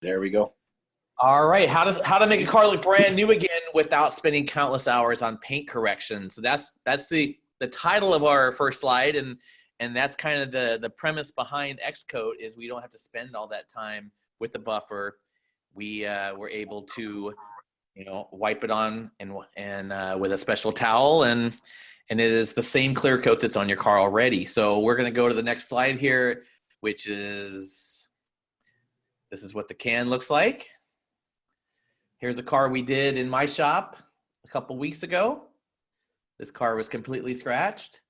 There we go. All right, how to make a car look brand new again without spending countless hours on paint correction. So that's the title of our first slide, and that's kind of the premise behind X-Kote is we don't have to spend all that time with the buffer. We were able to, wipe it on and with a special towel, and it is the same clear coat that's on your car already. So we're going to go to the next slide here, which is this is what the can looks like. Here's a car we did in my shop a couple weeks ago. This car was completely scratched.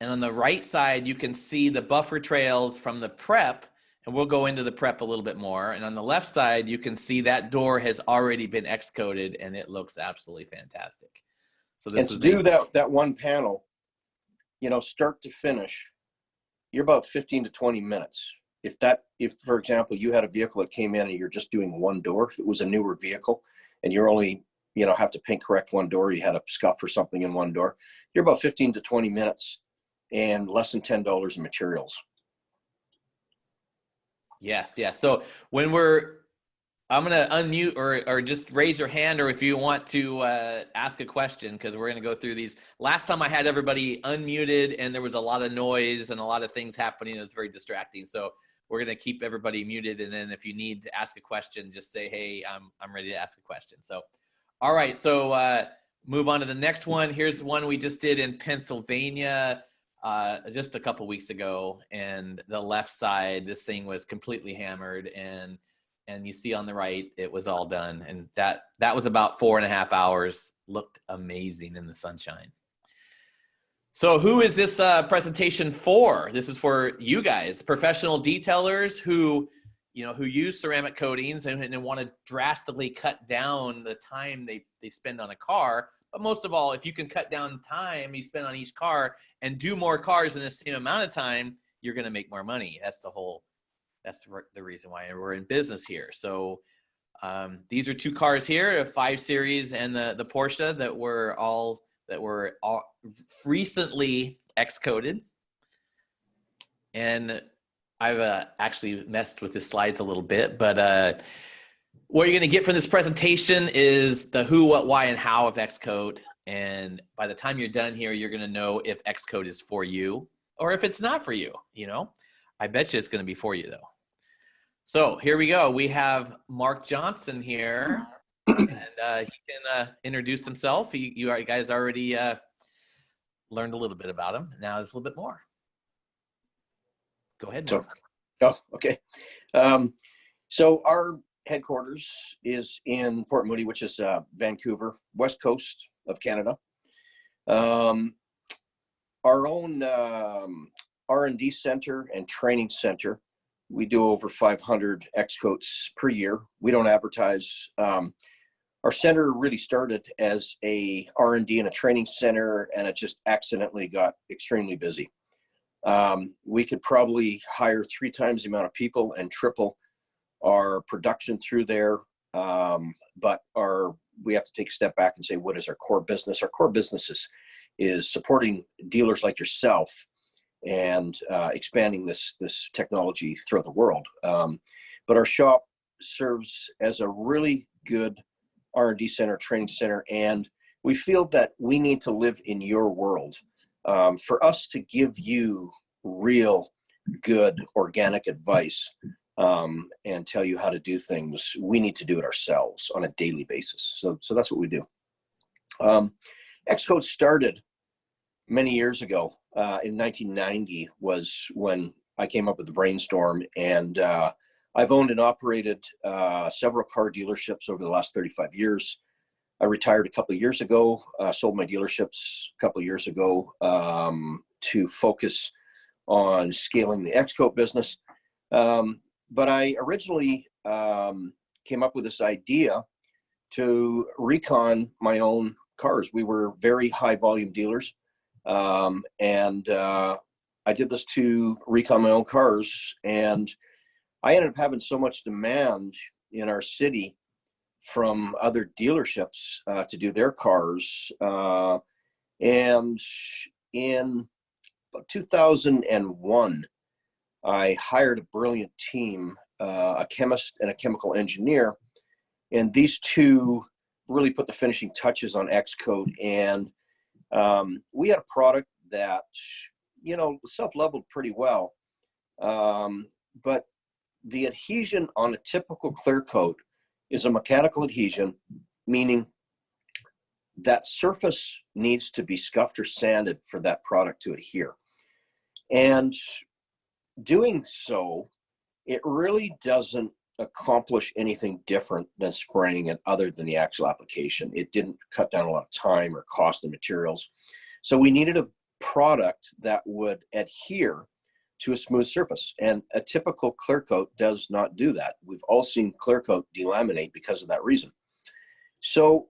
And on the right side, you can see the buffer trails from the prep, and we'll go into the prep a little bit more. And on the left side, you can see that door has already been X-coated, and it looks absolutely fantastic. So this and to do that one panel, start to finish, you're about 15 to 20 minutes. If for example, you had a vehicle that came in and you're just doing one door, if it was a newer vehicle and you're only, have to paint correct one door, you had a scuff or something in one door, you're about 15 to 20 minutes and less than $10 in materials. Yes. So when I'm going to unmute or just raise your hand, or if you want to ask a question, because we're going to go through these. Last time I had everybody unmuted and there was a lot of noise and a lot of things happening. It was very distracting. So we're going to keep everybody muted. And then if you need to ask a question, just say, hey, I'm ready to ask a question. So, all right. So move on to the next one. Here's one we just did in Pennsylvania just a couple weeks ago. And the left side, this thing was completely hammered, and you see on the right, it was all done. And that was about 4.5 hours. Looked amazing in the sunshine. So who is this presentation for? This is for you guys, professional detailers who use ceramic coatings and want to drastically cut down the time they spend on a car. But most of all, if you can cut down time you spend on each car and do more cars in the same amount of time, you're going to make more money. That's the reason why we're in business here. So these are two cars here, a 5 Series and the Porsche that were all recently X-coated. And I've actually messed with the slides a little bit, but what you're going to get from this presentation is the who, what, why, and how of X-Kote. And by the time you're done here, you're going to know if X-Kote is for you or if it's not for you. I bet you it's going to be for you, though. So here we go. We have Mark Johnson here, and he can introduce himself. You guys already learned a little bit about him. Now there's a little bit more. Go ahead, Mark. Okay. So our headquarters is in Port Moody, which is Vancouver, west coast of Canada. Our own R&D center and training center. We do over 500 X-Kotes per year. We don't advertise. Our center really started as a R&D and a training center, and it just accidentally got extremely busy. We could probably hire 3 times the amount of people and triple our production through there. But we have to take a step back and say, what is our core business? Our core business is supporting dealers like yourself and expanding this technology throughout the world. But our shop serves as a really good R&D center, training center, and we feel that we need to live in your world. For us to give you real good organic advice and tell you how to do things, we need to do it ourselves on a daily basis. So that's what we do. X-Kote started many years ago. In 1990 was when I came up with the brainstorm, and I've owned and operated several car dealerships over the last 35 years. I retired a couple of years ago, sold my dealerships a couple of years ago to focus on scaling the X-Kote business. But I originally came up with this idea to recon my own cars. We were very high volume dealers. And I did this to recon my own cars, and I ended up having so much demand in our city from other dealerships to do their cars. And in 2001, I hired a brilliant team a chemist and a chemical engineer, and these two really put the finishing touches on X-Kote. And we had a product that, you know, self-leveled pretty well, but the adhesion on a typical clear coat is a mechanical adhesion, meaning that surface needs to be scuffed or sanded for that product to adhere. And doing so, it really doesn't accomplish anything different than spraying it other than the actual application. It didn't cut down a lot of time or cost of materials. So we needed a product that would adhere to a smooth surface. And a typical clear coat does not do that. We've all seen clear coat delaminate because of that reason. So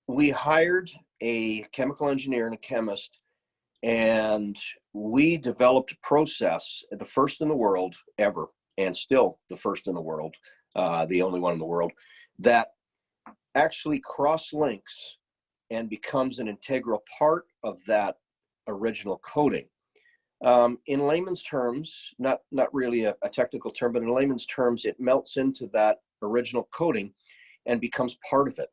we hired a chemical engineer and a chemist, and we developed a process, the first in the world ever, and still the first in the world, the only one in the world, that actually cross-links and becomes an integral part of that original coating. In layman's terms, not really a technical term, but in layman's terms, it melts into that original coating and becomes part of it.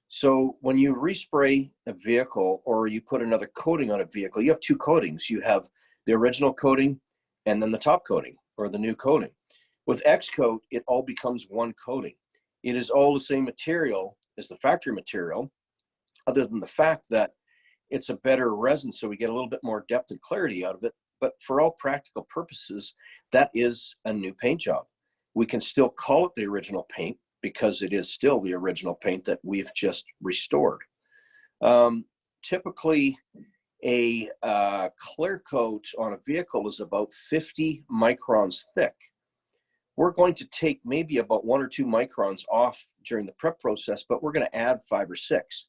So when you respray a vehicle or you put another coating on a vehicle, you have two coatings. You have the original coating and then the top coating or the new coating. With X-Kote, it all becomes one coating. It is all the same material as the factory material, other than the fact that it's a better resin, so we get a little bit more depth and clarity out of it. But for all practical purposes, that is a new paint job. We can still call it the original paint because it is still the original paint that we've just restored. Typically, a clear coat on a vehicle is about 50 microns thick. We're going to take maybe about 1 or 2 microns off during the prep process, but we're going to add 5 or 6.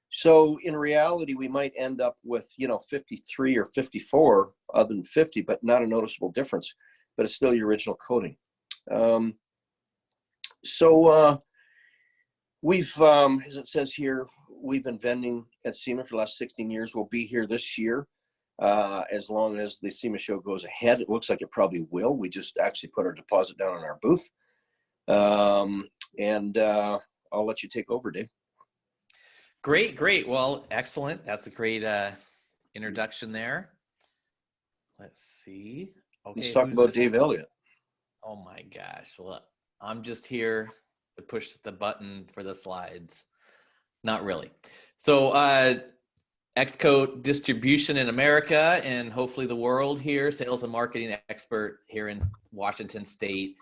So in reality, we might end up with, 53 or 54, other than 50, but not a noticeable difference, but it's still your original coating. We've, as it says here, we've been vending at SEMA for the last 16 years. We'll be here this year as long as the SEMA show goes ahead. It looks like it probably will. We just actually put our deposit down in our booth. I'll let you take over, Dave. Great. Well, excellent. That's a great introduction there. Let's see. Okay, let's talk about Dave Elliott. Oh my gosh. Well, I'm just here to push the button for the slides. Not really. So X-Kote distribution in America and hopefully the world here, sales and marketing expert here in Washington State.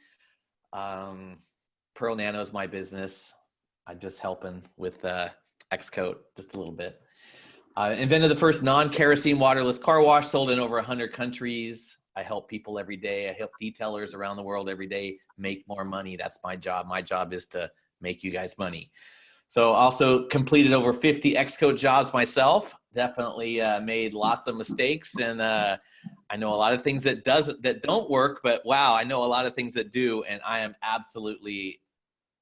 Pearl Nano is my business. I'm just helping with X-Kote just a little bit. Invented the first non-kerosene waterless car wash, sold in over 100 countries. I help people every day. I help detailers around the world every day make more money. That's my job. My job is to make you guys money. So also completed over 50 X-Kote jobs myself. Definitely made lots of mistakes, and I know a lot of things that don't work, but wow, I know a lot of things that do, and I am absolutely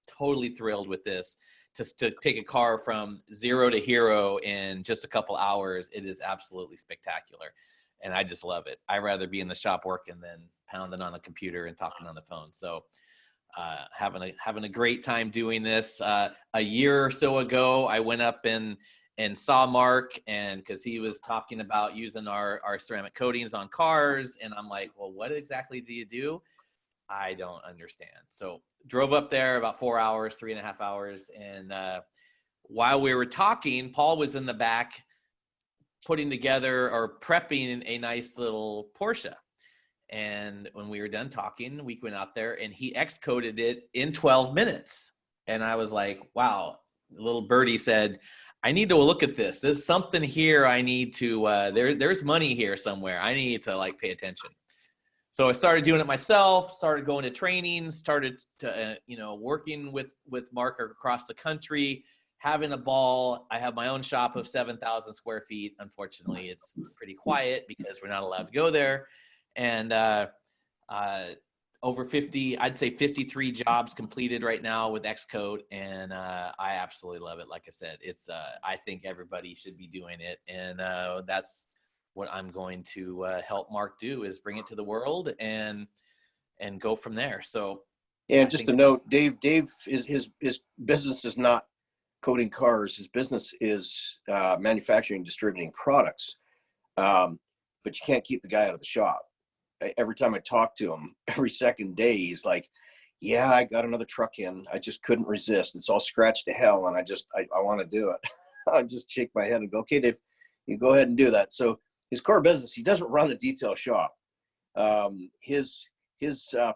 totally thrilled with this. Just to take a car from 0 to hero in just a couple hours, it is absolutely spectacular. And I just love it. I'd rather be in the shop working than pounding on the computer and talking on the phone. So having a great time doing this. A year or so ago, I went up and saw Mark, and because he was talking about using our ceramic coatings on cars. And I'm like, well, what exactly do you do? I don't understand. So drove up there about 4 hours, 3.5 hours. And while we were talking, Paul was in the back putting together or prepping a nice little Porsche. And when we were done talking, we went out there and he X-Koted it in 12 minutes. And I was like, wow, little birdie said, I need to look at this. There's something here I need to, there's money here somewhere. I need to pay attention. So I started doing it myself, started going to trainings, started to, working with Mark across the country, having a ball. I have my own shop of 7,000 square feet. Unfortunately, it's pretty quiet because we're not allowed to go there. And over 50, I'd say 53 jobs completed right now with X-Kote. And I absolutely love it. Like I said, it's, I think everybody should be doing it. And that's what I'm going to help Mark do, is bring it to the world and and go from there. So, and just a note, Dave is his business is not coating cars. His business is manufacturing and distributing products. But you can't keep the guy out of the shop. Every time I talk to him, every second day, he's like, yeah, I got another truck in. I just couldn't resist. It's all scratched to hell. And I want to do it. I just shake my head and go, okay, Dave, you go ahead and do that. So his core business, he doesn't run a detail shop. His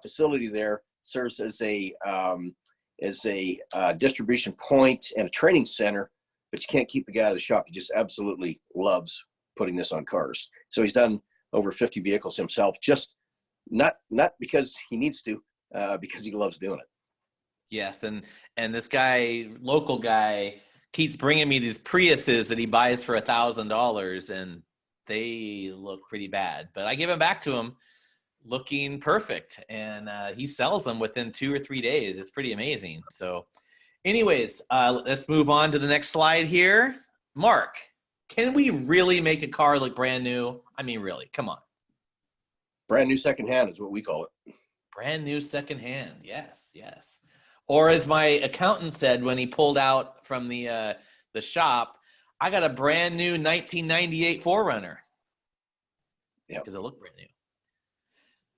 facility there serves as a distribution point and a training center, but you can't keep the guy out of the shop. He just absolutely loves putting this on cars. So he's done over 50 vehicles himself, just not because he needs to, because he loves doing it. Yes, and this guy, local guy, keeps bringing me these Priuses that he buys for $1,000, and they look pretty bad. But I give them back to him looking perfect, and he sells them within 2 or 3 days. It's pretty amazing. So anyways, let's move on to the next slide here. Mark, can we really make a car look brand new? I mean, really, come on. Brand new secondhand is what we call it. Brand new secondhand. Yes, yes. Or as my accountant said when he pulled out from the shop, I got a brand new 1998 4Runner. Yeah, because it looked brand new.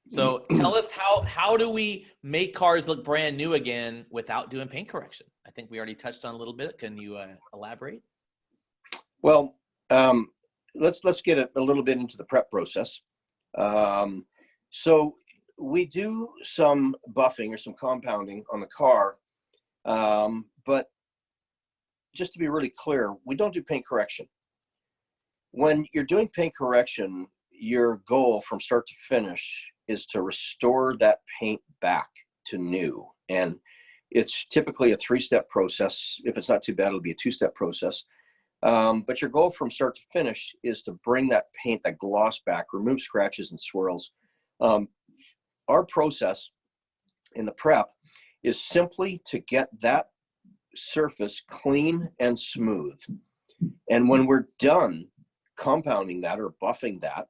So tell us how do we make cars look brand new again without doing paint correction? I think we already touched on a little bit. Can you elaborate? Well, let's get a little bit into the prep process. So we do some buffing or some compounding on the car, but just to be really clear, we don't do paint correction. When you're doing paint correction, your goal from start to finish is to restore that paint back to new. And it's typically a 3-step process. If it's not too bad, it'll be a 2-step process. But your goal from start to finish is to bring that paint, that gloss back, remove scratches and swirls. Our process in the prep is simply to get that surface clean and smooth. And when we're done compounding that or buffing that,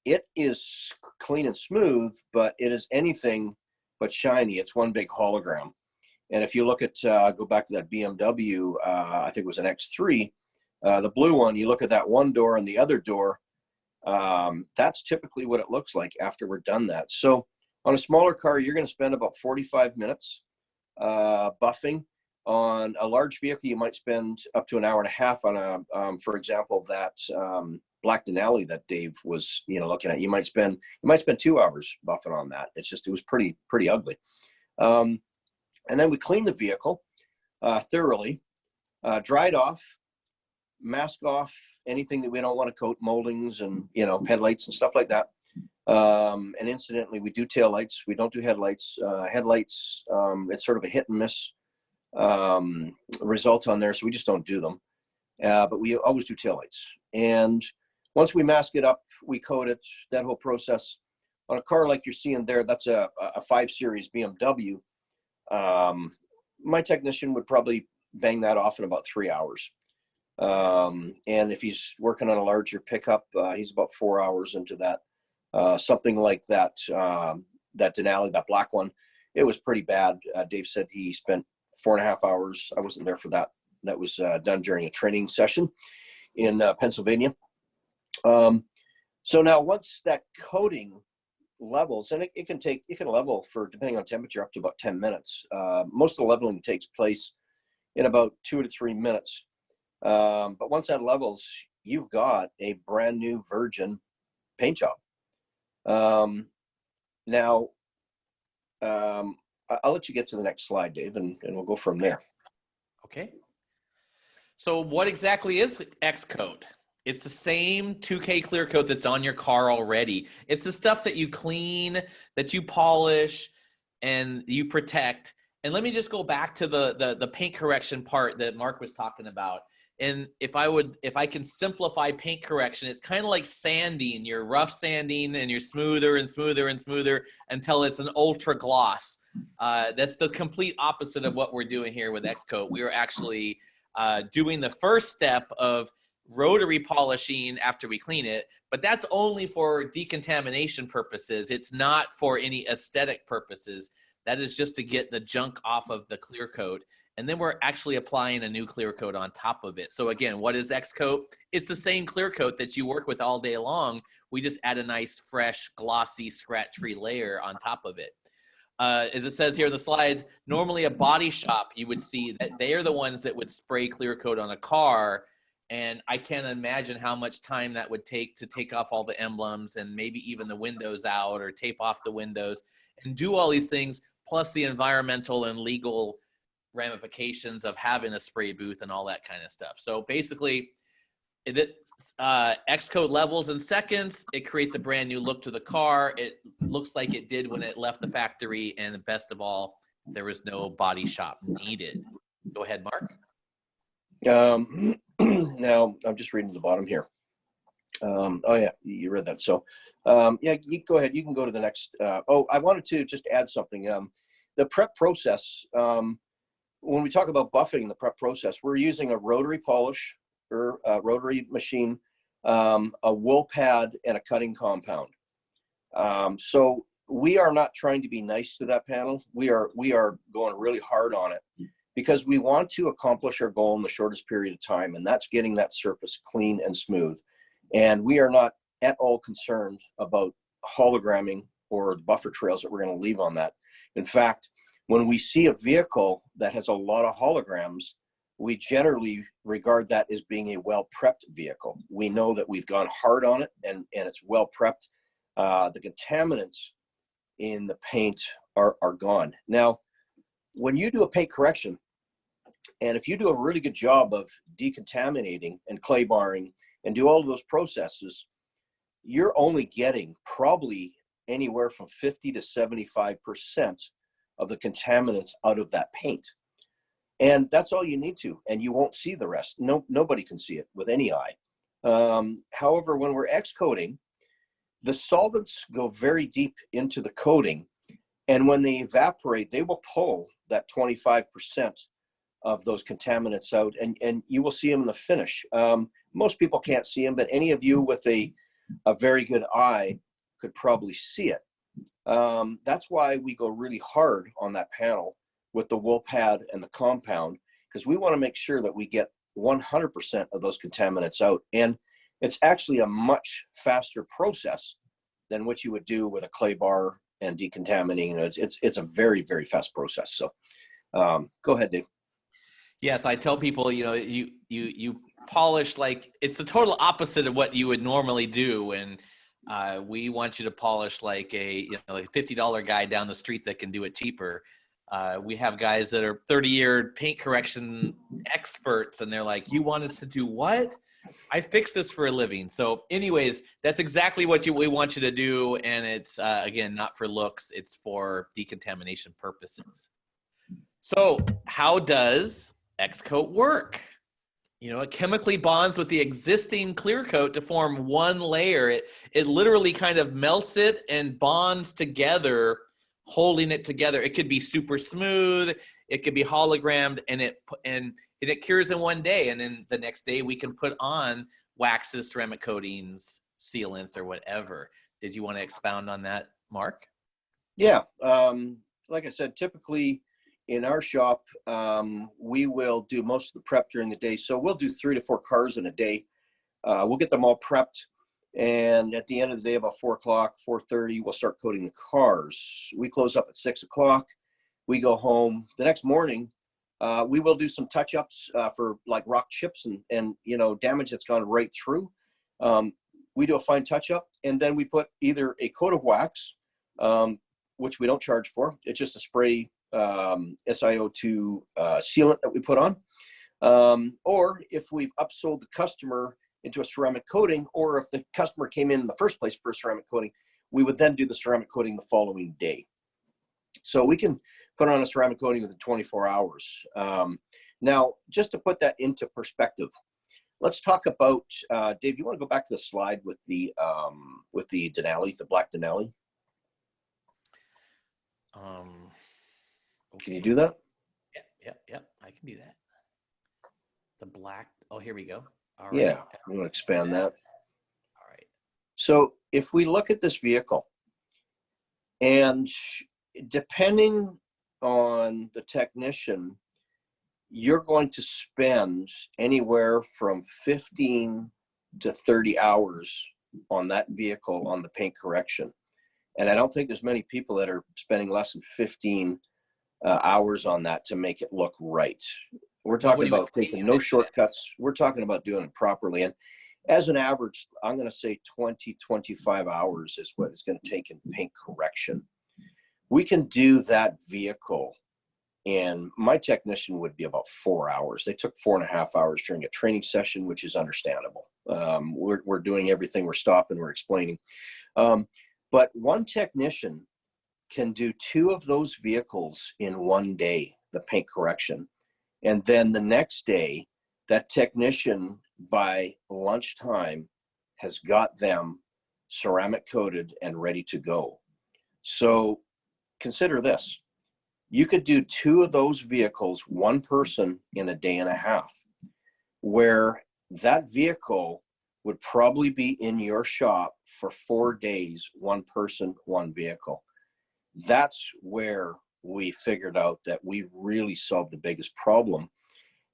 it is clean and smooth, but it is anything but shiny. It's one big hologram. And if you look at, go back to that BMW, I think it was an X3, the blue one, you look at that one door and the other door, that's typically what it looks like after we're done that. So on a smaller car, you're going to spend about 45 minutes buffing. On a large vehicle, you might spend up to an hour and a half on a, for example, that black Denali that Dave was, looking at. You might spend 2 hours buffing on that. It was pretty ugly. And then we clean the vehicle thoroughly, dry it off, mask off anything that we don't want to coat, moldings and, headlights and stuff like that. And incidentally, we do tail lights. We don't do headlights. Headlights, it's sort of a hit and miss results on there, so we just don't do them. But we always do tail lights. And once we mask it up, we coat it, that whole process. On a car like you're seeing there, that's a 5 Series BMW. My technician would probably bang that off in about 3 hours. And if he's working on a larger pickup, he's about 4 hours into that. Something like that, that Denali, that black one, it was pretty bad. Dave said he spent 4.5 hours. I wasn't there for that. That was done during a training session in Pennsylvania. So now once that coating levels, and it can level for, depending on temperature, up to about 10 minutes. Most of the leveling takes place in about 2 to 3 minutes. But once that levels, you've got a brand new virgin paint job. Now, I'll let you get to the next slide, Dave, and we'll go from there. Okay. So what exactly is X-Kote? It's the same 2K clear coat that's on your car already. It's the stuff that you clean, that you polish, and you protect. And let me just go back to the paint correction part that Mark was talking about. And if I can simplify paint correction, it's kind of like sanding. You're rough sanding and you're smoother and smoother and smoother until it's an ultra gloss. That's the complete opposite of what we're doing here with X-Kote. We are actually doing the first step of rotary polishing after we clean it, but that's only for decontamination purposes. It's not for any aesthetic purposes. That is just to get the junk off of the clear coat. And then we're actually applying a new clear coat on top of it. So again, what is X-Kote? It's the same clear coat that you work with all day long. We just add a nice, fresh, glossy, scratch-free layer on top of it. As it says here in the slides, normally a body shop, you would see that they are the ones that would spray clear coat on a car. And I can't imagine how much time that would take to take off all the emblems and maybe even the windows out or tape off the windows and do all these things, plus the environmental and legal ramifications of having a spray booth and all that kind of stuff. So basically, X-Kote levels in seconds. It creates a brand new look to the car. It looks like it did when it left the factory. And the best of all, there was no body shop needed. Go ahead, Mark. Now, I'm just reading to the bottom here. Oh, yeah, you read that. So, yeah, you go ahead. You can go to the next. Oh, I wanted to just add something. The prep process, when we talk about buffing the prep process, we're using a rotary polish or a rotary machine, a wool pad, and a cutting compound. So we are not trying to be nice to that panel. We are going really hard on it because we want to accomplish our goal in the shortest period of time, and that's getting that surface clean and smooth. And we are not at all concerned about hologramming or the buffer trails that we're going to leave on that. In fact, when we see a vehicle that has a lot of holograms, we generally regard that as being a well-prepped vehicle. We know that we've gone hard on it and it's well-prepped. The contaminants in the paint are gone. Now, when you do a paint correction, and if you do a really good job of decontaminating and clay barring and do all of those processes, you're only getting probably anywhere from 50 to 75% of the contaminants out of that paint. And that's all you need to, and you won't see the rest. Nobody can see it with any eye. However, when we're X-coating, the solvents go very deep into the coating, and when they evaporate, they will pull that 25% of those contaminants out, and you will see them in the finish. Most people can't see them, but any of you with a very good eye could probably see it. That's why we go really hard on that panel with the wool pad and the compound, because we want to make sure that we get 100% of those contaminants out. And it's actually a much faster process than what you would do with a clay bar and decontaminating. It's a very, very fast process. So go ahead, Dave. Yes, I tell people, you polish like it's the total opposite of what you would normally do. And we want you to polish like a $50 guy down the street that can do it cheaper. We have guys that are 30-year paint correction experts, and they're like, you want us to do what? I fix this for a living. So anyways, that's exactly what we want you to do. And it's, again, not for looks. It's for decontamination purposes. So how does X-Kote work? It chemically bonds with the existing clear coat to form one layer. It literally kind of melts it and bonds together, holding it together. It could be super smooth, it could be hologrammed, and it cures in one day. And then the next day we can put on waxes, ceramic coatings, sealants, or whatever. Did you want to expound on that, Mark? Yeah, like I said, typically in our shop, we will do most of the prep during the day. So we'll do 3 to 4 cars in a day. We'll get them all prepped. And at the end of the day, about 4 o'clock, 4:30, we'll start coating the cars. We close up at 6 o'clock. We go home. The next morning, we will do some touch-ups for like rock chips and damage that's gone right through. We do a fine touch-up, and then we put either a coat of wax, which we don't charge for. It's just a spray SiO2 sealant that we put on. Or if we've upsold the customer into a ceramic coating, or if the customer came in the first place for a ceramic coating, we would then do the ceramic coating the following day. So we can put on a ceramic coating within 24 hours. Now, just to put that into perspective, let's talk about, Dave, you want to go back to the slide with the Denali, the black Denali? Okay. Can you do that? Yeah, I can do that. The black, oh, here we go. All right. Yeah, I'm going to expand that. All right. So if we look at this vehicle, and depending on the technician, you're going to spend anywhere from 15 to 30 hours on that vehicle on the paint correction. And I don't think there's many people that are spending less than 15 hours on that to make it look right. We're talking about taking no shortcuts. We're talking about doing it properly. And as an average, I'm going to say 20, 25 hours is what it's going to take in paint correction. We can do that vehicle, and my technician would be about 4 hours. They took 4.5 hours during a training session, which is understandable. We're doing everything. We're stopping, we're explaining. But one technician can do 2 of those vehicles in one day, the paint correction. And then the next day, that technician by lunchtime has got them ceramic coated and ready to go. So consider this. You could do 2 of those vehicles, one person, in a day and a half, where that vehicle would probably be in your shop for 4 days, one person, one vehicle. That's where we figured out that we really solved the biggest problem.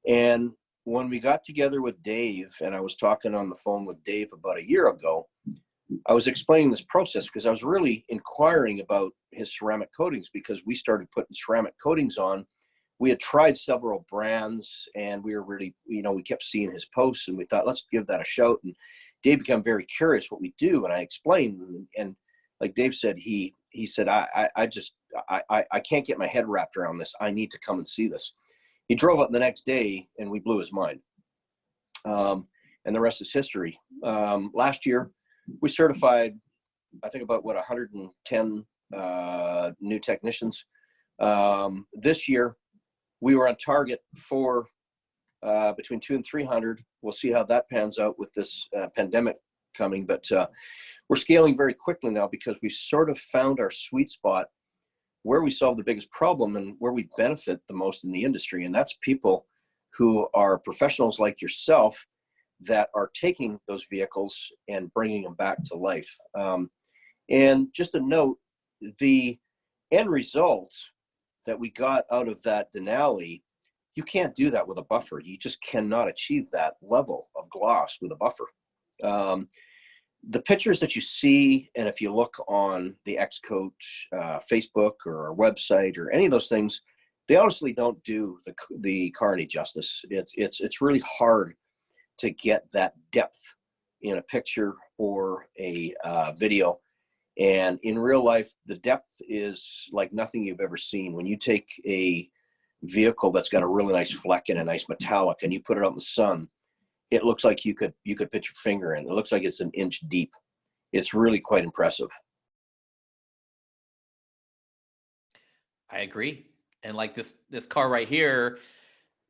And when we got together with Dave, and I was talking on the phone with Dave about a year ago, I was explaining this process because I was really inquiring about his ceramic coatings, because we started putting ceramic coatings on. We had tried several brands, and we were really, we kept seeing his posts, and we thought, let's give that a shout. And Dave became very curious what we do, and I explained. And like Dave said, he said, I can't get my head wrapped around this. I need to come and see this. He drove up the next day, and we blew his mind. And the rest is history. Last year, we certified, I think, about 110 new technicians. This year, we were on target for between 200 and 300. We'll see how that pans out with this pandemic coming, but we're scaling very quickly now, because we've sort of found our sweet spot where we solve the biggest problem and where we benefit the most in the industry. And that's people who are professionals like yourself that are taking those vehicles and bringing them back to life. And just a note, the end result that we got out of that Denali, you can't do that with a buffer. You just cannot achieve that level of gloss with a buffer. The pictures that you see, and if you look on the X-Kote Facebook or our website or any of those things, they honestly don't do the car any justice. It's really hard to get that depth in a picture or a video. And in real life, the depth is like nothing you've ever seen. When you take a vehicle that's got a really nice fleck and a nice metallic, and you put it out in the sun, it looks like you could fit your finger in. It looks like it's an inch deep. It's really quite impressive. I agree. And like this car right here,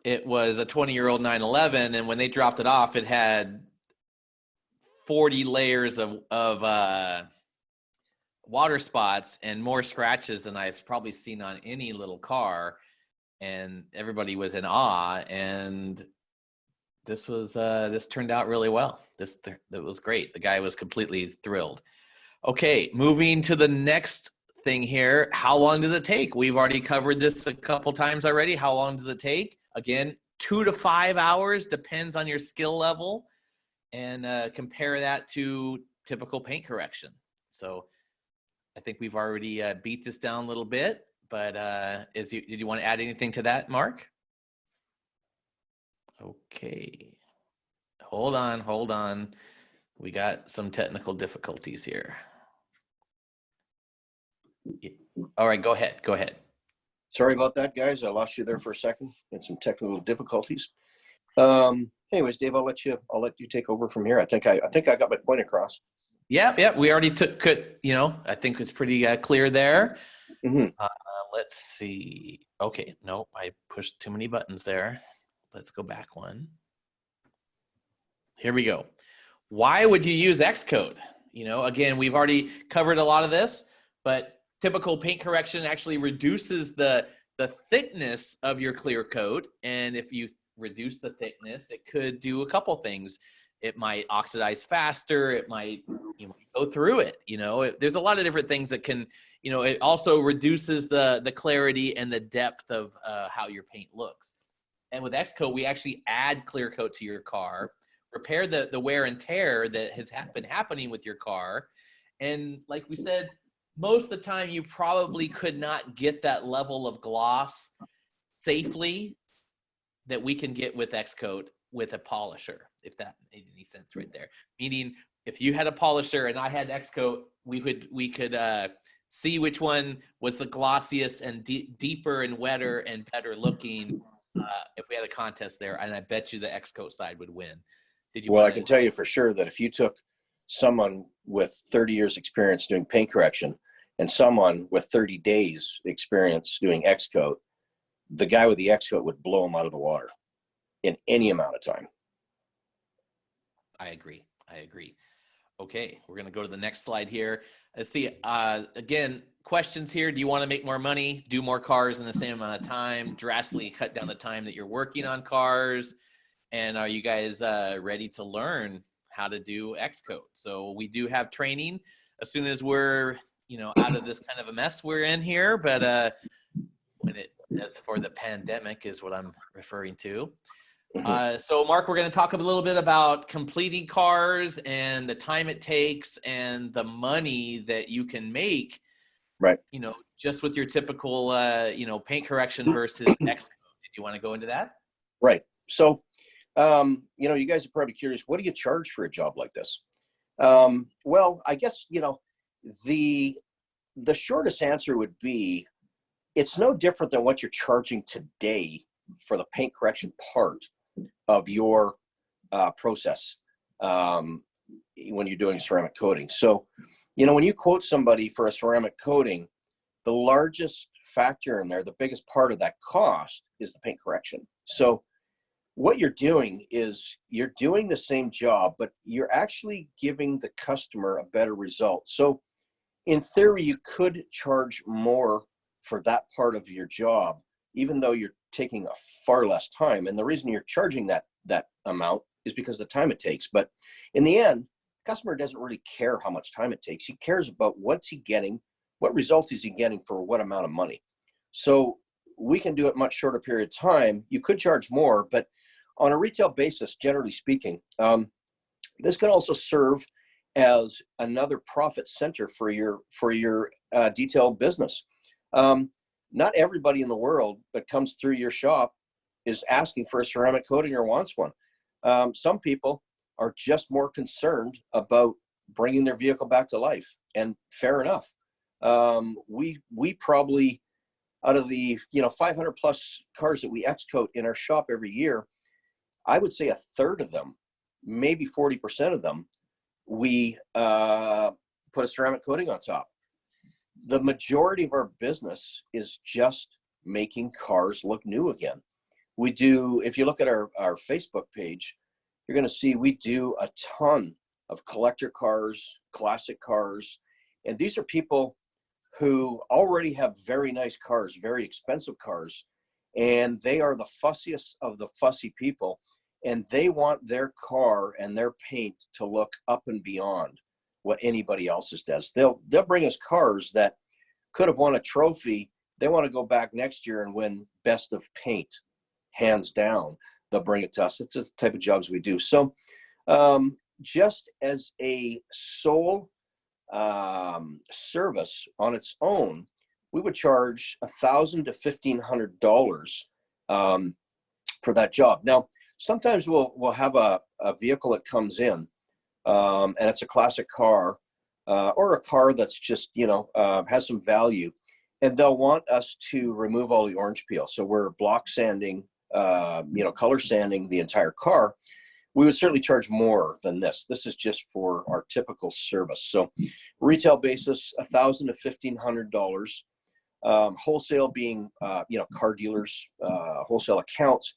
it was a 20-year-old 911, and when they dropped it off, it had 40 layers of water spots and more scratches than I've probably seen on any little car. And everybody was in awe. And this turned out really well. That was great. The guy was completely thrilled. Okay, moving to the next thing here. How long does it take? We've already covered this a couple times already. How long does it take? Again, 2 to 5 hours, depends on your skill level, and compare that to typical paint correction. So I think we've already beat this down a little bit, but did you want to add anything to that, Mark? Okay, hold on. We got some technical difficulties here. All right, go ahead. Sorry about that, guys. I lost you there for a second. Had some technical difficulties. Anyways, Dave, I'll let you take over from here. I think I got my point across. Yeah. We already took it. I think it's pretty clear there. Mm-hmm. Let's see. Okay, no, I pushed too many buttons there. Let's go back one. Here we go. Why would you use X-Kote? Again, we've already covered a lot of this, but typical paint correction actually reduces the thickness of your clear coat. And if you reduce the thickness. It could do a couple things. It might oxidize faster. It might, you might go through it. There's a lot of different things that can, it also reduces the clarity and the depth of how your paint looks. And with X-Kote, we actually add clear coat to your car, repair the wear and tear that has been happening with your car. And like we said, most of the time you probably could not get that level of gloss safely that we can get with X-Kote with a polisher, if that made any sense right there. Meaning, if you had a polisher and I had X-Kote, we could see which one was the glossiest and deeper and wetter and better looking if we had a contest there. And I bet you the X-Kote side would win. Well, I can tell you for sure that if you took someone with 30 years experience doing paint correction and someone with 30 days experience doing X-Kote, the guy with the X-Kote would blow him out of the water in any amount of time. I agree. Okay, we're going to go to the next slide here. Let's see. Again, questions here. Do you want to make more money, do more cars in the same amount of time, drastically cut down the time that you're working on cars? And are you guys ready to learn how to do X-Kote? So we do have training as soon as we're, out of this kind of a mess we're in here. But as for the pandemic is what I'm referring to. So Mark, we're going to talk a little bit about completing cars and the time it takes and the money that you can make, right? Just with your typical, paint correction versus X-Kote. Did you want to go into that? Right. So, you guys are probably curious, what do you charge for a job like this? Well, I guess, the shortest answer would be, it's no different than what you're charging today for the paint correction part of your process when you're doing ceramic coating. So, when you quote somebody for a ceramic coating, the largest factor in there, the biggest part of that cost is the paint correction. So what you're doing is you're doing the same job, but you're actually giving the customer a better result. So in theory, you could charge more for that part of your job, even though you're taking a far less time. And the reason you're charging that amount is because of the time it takes. But in the end, the customer doesn't really care how much time it takes. He cares about what's he getting, what results is he getting for what amount of money. So we can do it much shorter period of time. You could charge more, but on a retail basis, generally speaking, this can also serve as another profit center for your detail business. Not everybody in the world that comes through your shop is asking for a ceramic coating or wants one. Some people are just more concerned about bringing their vehicle back to life, and fair enough. We probably, out of the 500 plus cars that we X-Kote in our shop every year, I would say a third of them, maybe 40% of them, we put a ceramic coating on top. The majority of our business is just making cars look new again. We do, if you look at our Facebook page, you're going to see we do a ton of collector cars, classic cars, and these are people who already have very nice cars, very expensive cars, and they are the fussiest of the fussy people, and they want their car and their paint to look up and beyond what anybody else's does. They'll bring us cars that could have won a trophy. They want to go back next year and win best of paint, hands down. They'll bring it to us. It's the type of jobs we do. So just as a sole service on its own, we would charge $1,000 to $1,500 for that job. Now, sometimes we'll have a vehicle that comes in, and it's a classic car, or a car that's just has some value, and they'll want us to remove all the orange peel. So we're block sanding, color sanding the entire car. We would certainly charge more than this. This is just for our typical service. So retail basis, $1,000 to $1,500. Wholesale being, car dealers, wholesale accounts,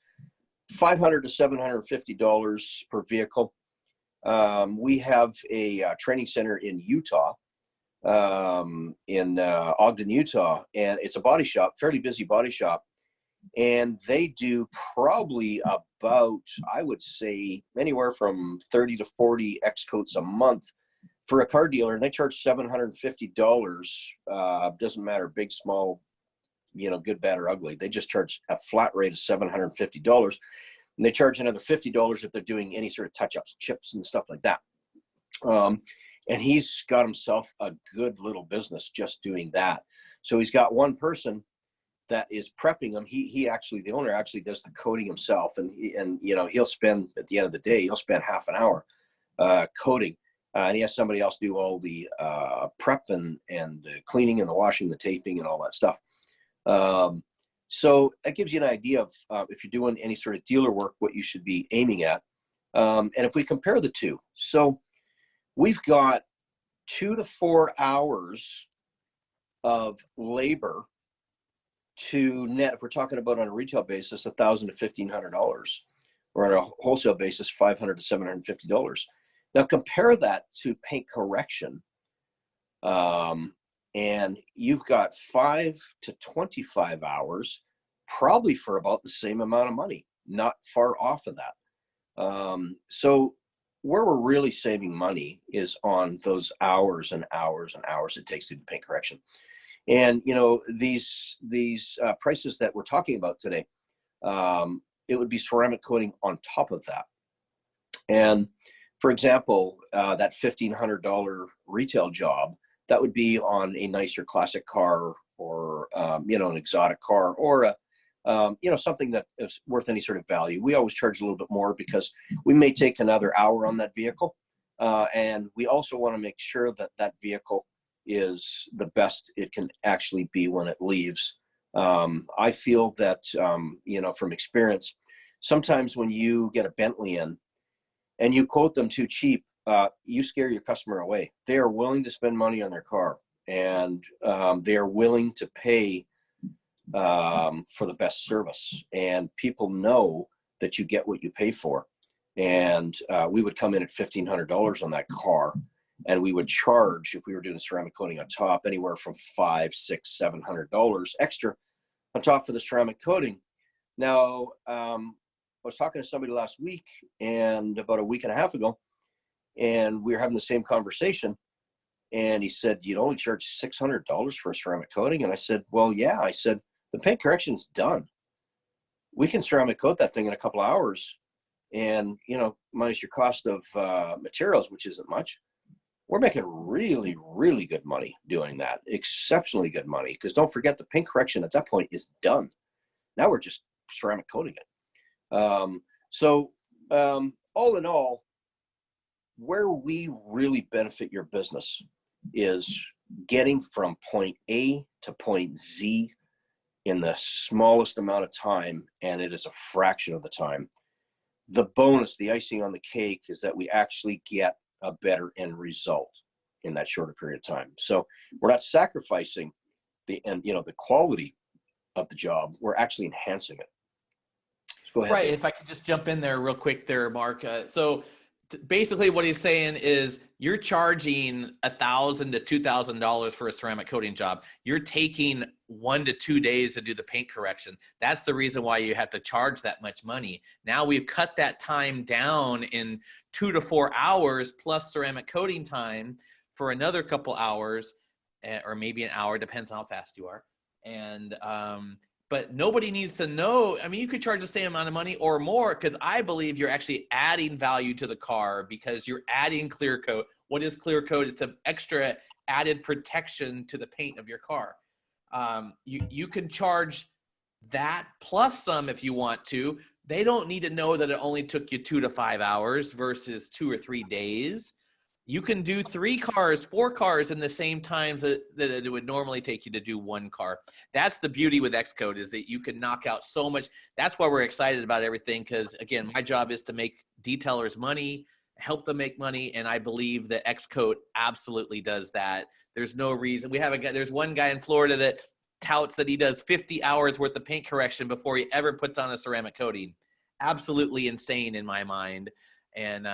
$500 to $750 per vehicle. We have a training center in Utah, in Ogden, Utah, and it's a body shop, fairly busy body shop. and they do probably about, I would say, anywhere from 30 to 40 X-Kotes a month for a car dealer, and they charge $750. Doesn't matter, big, small, good, bad, or ugly. They just charge a flat rate of $750, and they charge another $50 if they're doing any sort of touch-ups, chips, and stuff like that. And he's got himself a good little business just doing that. So he's got one person that is prepping them. The owner actually does the coating himself, and he'll spend, at the end of the day, he'll spend half an hour coating, and he has somebody else do all the prep and the cleaning and the washing, the taping, and all that stuff. So that gives you an idea of if you're doing any sort of dealer work, what you should be aiming at. And if we compare the two, so we've got 2 to 4 hours of labor to net, if we're talking about on a retail basis, $1,000 to $1,500, or on a wholesale basis, $500 to $750. Now compare that to paint correction, and you've got 5 to 25 hours, probably for about the same amount of money, not far off of that. So where we're really saving money is on those hours and hours and hours it takes to do paint correction. And these prices that we're talking about today, it would be ceramic coating on top of that. And for example, that $1,500 retail job, that would be on a nicer classic car, or an exotic car, or something that is worth any sort of value. We always charge a little bit more because we may take another hour on that vehicle, and we also want to make sure that that vehicle is the best it can actually be when it leaves. I feel that from experience, sometimes when you get a Bentley in and you quote them too cheap, you scare your customer away. They are willing to spend money on their car, and they are willing to pay for the best service, and people know that you get what you pay for. And we would come in at $1,500 on that car, and we would charge, if we were doing ceramic coating on top, anywhere from $500, $600, $700 extra on top for the ceramic coating. Now, I was talking to somebody last week, and about a week and a half ago, and we were having the same conversation, and he said, "You'd only charge $600 for a ceramic coating?" And I said, "Well, yeah." I said, "The paint correction's done. We can ceramic coat that thing in a couple of hours, and minus your cost of materials, which isn't much. We're making really, really good money doing that, exceptionally good money, because don't forget, the paint correction at that point is done. Now we're just ceramic coating it." So all in all, where we really benefit your business is getting from point A to point Z in the smallest amount of time, and it is a fraction of the time. The bonus, the icing on the cake, is that we actually get a better end result in that shorter period of time. So we're not sacrificing the quality of the job. We're actually enhancing it. Go ahead. Right. Dave. If I could just jump in there real quick there, Mark. So basically what he's saying is you're charging $1,000 to $2,000 for a ceramic coating job. You're taking 1 to 2 days to do the paint correction. That's the reason why you have to charge that much money. Now we've cut that time down in 2 to 4 hours plus ceramic coating time for another couple hours, or maybe an hour, depends on how fast you are. And but nobody needs to know. I mean, you could charge the same amount of money or more, because I believe you're actually adding value to the car because you're adding clear coat. What is clear coat? It's an extra added protection to the paint of your car. You can charge that plus some if you want to. They don't need to know that it only took you 2 to 5 hours versus 2 or 3 days. You can do 3 cars, 4 cars in the same times that it would normally take you to do 1 car. That's the beauty with X-Kote, is that you can knock out so much. That's why we're excited about everything, because again, my job is to make detailers money, help them make money, and I believe that X-Kote absolutely does that. There's no reason. We have a guy, there's one guy in Florida that touts that he does 50 hours worth of paint correction before he ever puts on a ceramic coating. Absolutely insane in my mind. And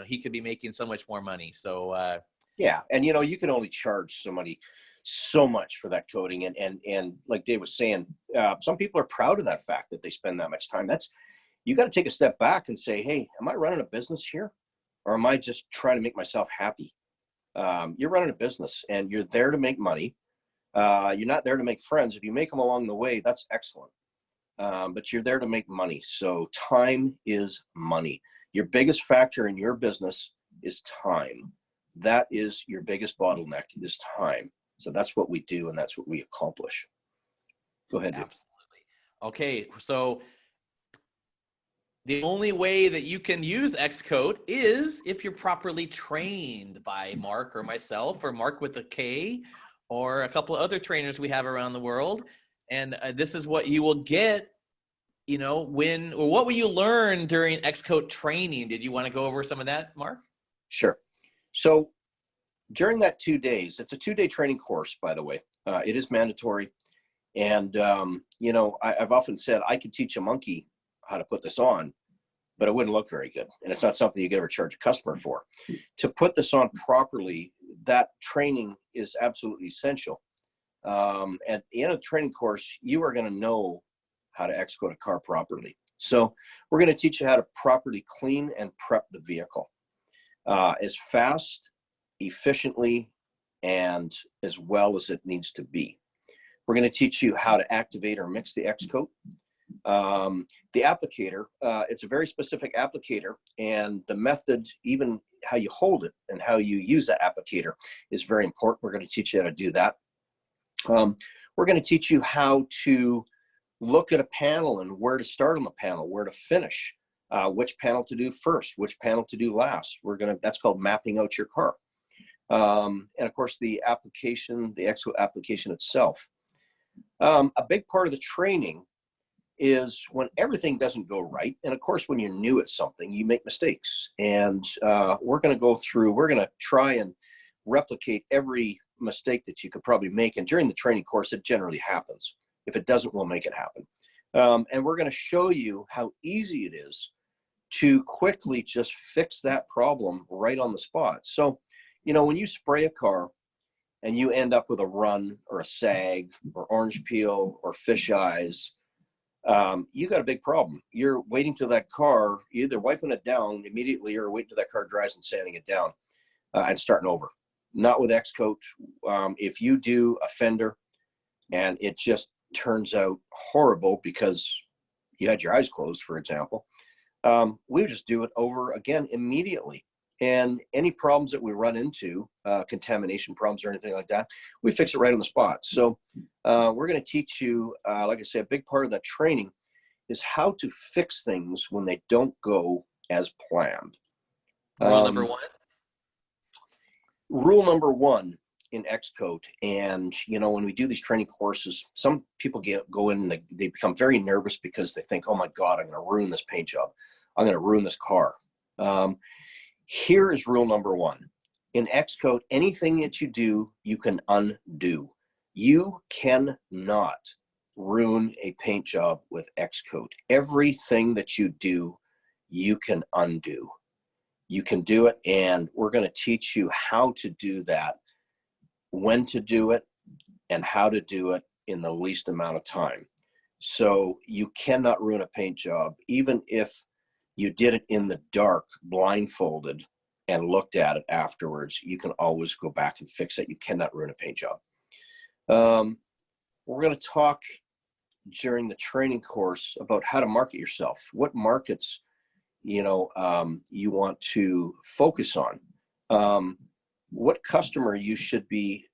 he could be making so much more money. So yeah, and you can only charge so many so much for that coating. And like Dave was saying, some people are proud of that fact that they spend that much time. You got to take a step back and say, hey, am I running a business here, or am I just trying to make myself happy? You're running a business and you're there to make money. You're not there to make friends. If you make them along the way, that's excellent. But you're there to make money. So time is money. Your biggest factor in your business is time. That is your biggest bottleneck, is time. So that's what we do, and that's what we accomplish. Go ahead, Dave. Absolutely. Okay, so the only way that you can use X-Kote is if you're properly trained by Mark or myself, or Mark with a K, or a couple of other trainers we have around the world. And this is what you will get, you know, what will you learn during X-Kote training? Did you want to go over some of that, Mark? Sure. So during that 2 days, it's a 2-day training course, by the way. It is mandatory. And, you know, I've often said I could teach a monkey how to put this on, but it wouldn't look very good. And it's not something you could ever charge a customer for. To put this on properly, that training is absolutely essential. At the end of the training course, you are going to know how to X-Kote a car properly. So we're going to teach you how to properly clean and prep the vehicle as fast, efficiently, and as well as it needs to be. We're going to teach you how to activate or mix the X-Kote. The applicator, it's a very specific applicator, and the method, even how you hold it and how you use that applicator, is very important. We're going to teach you how to do that. We're going to teach you how to look at a panel and where to start on the panel, where to finish, which panel to do first, which panel to do last. That's called mapping out your car. And of course, the application, the X-Kote application itself. A big part of the training is when everything doesn't go right. And of course, when you're new at something, you make mistakes. And we're going to try and replicate every mistake that you could probably make. And during the training course, it generally happens. If it doesn't, we'll make it happen. And we're going to show you how easy it is to quickly just fix that problem right on the spot. So, you know, when you spray a car and you end up with a run or a sag or orange peel or fish eyes, you got a big problem. You're waiting till that car, either wiping it down immediately or waiting till that car dries and sanding it down and starting over. Not with X-Kote. If you do a fender and it just turns out horrible because you had your eyes closed, for example, we just do it over again immediately. And any problems that we run into, contamination problems or anything like that, we fix it right on the spot. So we're going to teach you, like I say, a big part of that training is how to fix things when they don't go as planned. Rule number one? Rule number one in X-Kote, and you know, when we do these training courses, some people go in and they become very nervous because they think, oh my God, I'm going to ruin this paint job. I'm going to ruin this car. Here is rule number one. In X-Kote, anything that you do, you can undo. You cannot ruin a paint job with X-Kote. Everything that you do, you can undo. You can do it, and we're going to teach you how to do that, when to do it, and how to do it in the least amount of time. So you cannot ruin a paint job, even if you did it in the dark, blindfolded, and looked at it afterwards. You can always go back and fix it. You cannot ruin a paint job. We're going to talk during the training course about how to market yourself, what markets you want to focus on, what customer you should be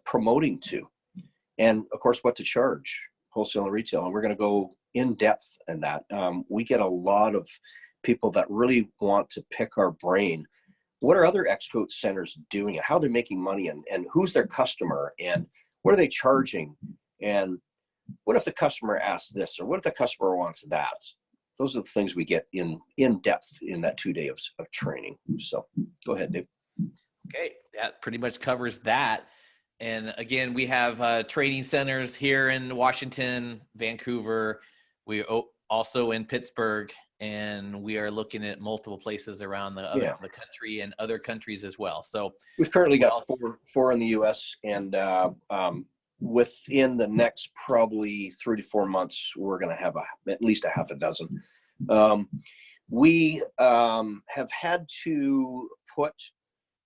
promoting to, and of course what to charge, wholesale and retail. And we're going to go in depth in that. We get a lot of people that really want to pick our brain. What are other X-Kote centers doing, and how they're making money, and who's their customer, and what are they charging, and what if the customer asks this, or what if the customer wants that? Those are the things we get in depth in that 2 days of training. So go ahead, Dave. Okay, that pretty much covers that. And again, we have training centers here in Washington, Vancouver. We also in Pittsburgh, and we are looking at multiple places around the country and other countries as well. So we've currently got four in the U.S. and within the next probably 3 to 4 months, we're going to have at least a half a dozen. We have had to put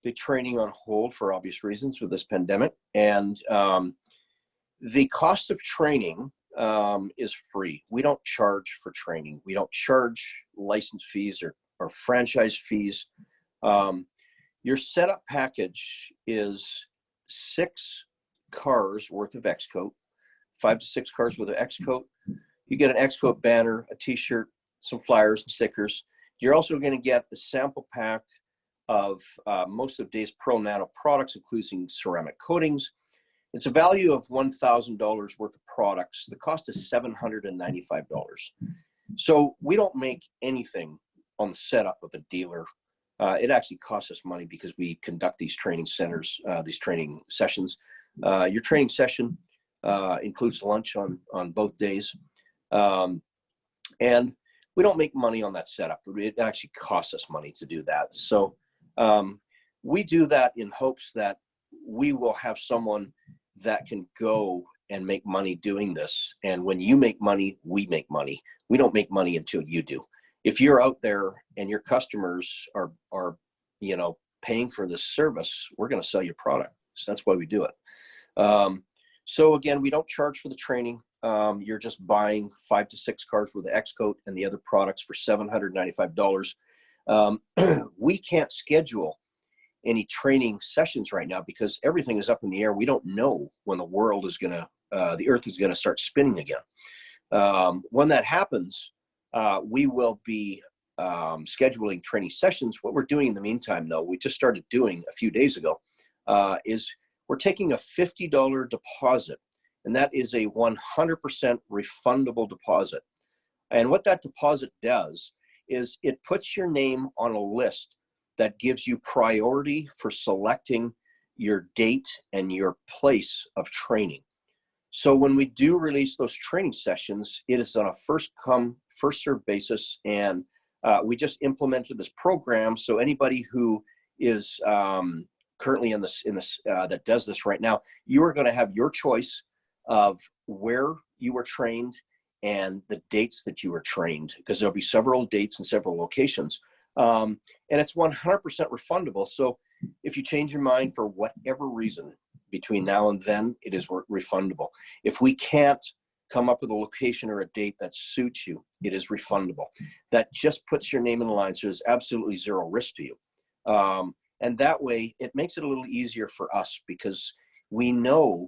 the training on hold for obvious reasons with this pandemic, and the cost of training is free. We don't charge for training. We don't charge license fees or franchise fees. Your setup package is 6 cars worth of X-Kote, 5 to 6 cars worth of X-Kote. You get an X-Kote banner, a t-shirt, some flyers and stickers. You're also going to get the sample pack of most of Dave's Pro Nano products, including ceramic coatings. It's a value of $1,000 worth of products. The cost is $795. So we don't make anything on the setup of a dealer. It actually costs us money because we conduct these training centers, these training sessions. Your training session includes lunch on both days. And we don't make money on that setup. It actually costs us money to do that. So we do that in hopes that we will have someone that can go and make money doing this. And when you make money, we make money. We don't make money until you do. If you're out there and your customers are paying for this service, we're going to sell your product. So that's why we do it. So again, we don't charge for the training. You're just buying 5 to 6 cars with the X-Kote and the other products for $795. We can't schedule any training sessions right now because everything is up in the air. We don't know when the world is the earth is going to start spinning again. When that happens, we will be scheduling training sessions. What we're doing in the meantime, though, we just started doing a few days ago, is we're taking a $50 deposit, and that is a 100% refundable deposit. And what that deposit does is it puts your name on a list that gives you priority for selecting your date and your place of training. So when we do release those training sessions, it is on a first come, first served basis. And we just implemented this program. So anybody who is currently in this that does this right now, you are going to have your choice of where you were trained and the dates that you were trained, because there'll be several dates and several locations. And it's 100% refundable. So if you change your mind for whatever reason between now and then, it is refundable. If we can't come up with a location or a date that suits you, it is refundable. That just puts your name in the line, so there's absolutely zero risk to you. And that way, it makes it a little easier for us because we know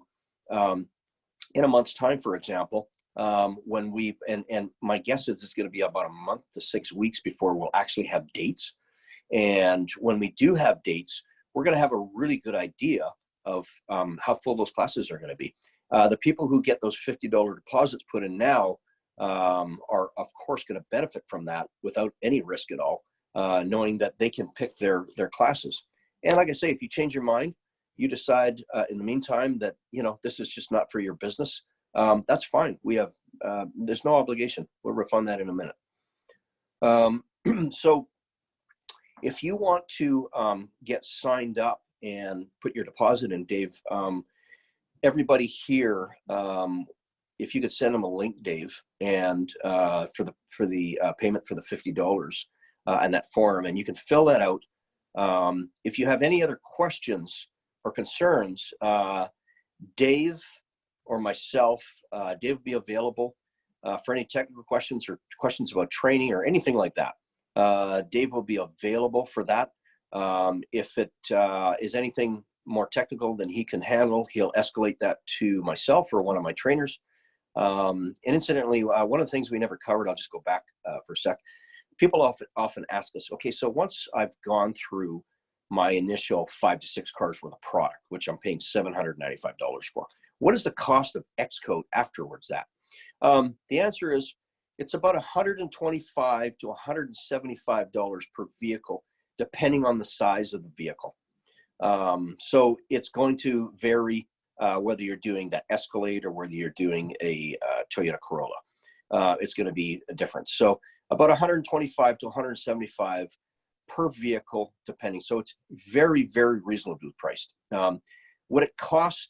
in a month's time, for example, when and my guess is it's going to be about a month to 6 weeks before we'll actually have dates. And when we do have dates, we're going to have a really good idea of how full those classes are going to be. The people who get those $50 deposits put in now are, of course, going to benefit from that without any risk at all, knowing that they can pick their classes. And like I say, if you change your mind, you decide in the meantime that, this is just not for your business, that's fine. We have, there's no obligation. We'll refund that in a minute. So if you want to get signed up and put your deposit in, Dave, everybody here, if you could send them a link, Dave, and for the payment for the $50 and that form, and you can fill that out. If you have any other questions or concerns, Dave or myself, Dave will be available for any technical questions or questions about training or anything like that. Dave will be available for that. If it is anything more technical than he can handle, he'll escalate that to myself or one of my trainers. And incidentally, one of the things we never covered, I'll just go back for a sec. People often ask us, okay, so once I've gone through my initial 5 to 6 cars worth of product, which I'm paying $795 for, what is the cost of X-Kote afterwards at? The answer is it's about $125 to $175 per vehicle, depending on the size of the vehicle. So it's going to vary whether you're doing that Escalade or whether you're doing a Toyota Corolla. it's going to be a difference. So about 125 to 175 per vehicle, depending. So it's very, very reasonably priced. What it costs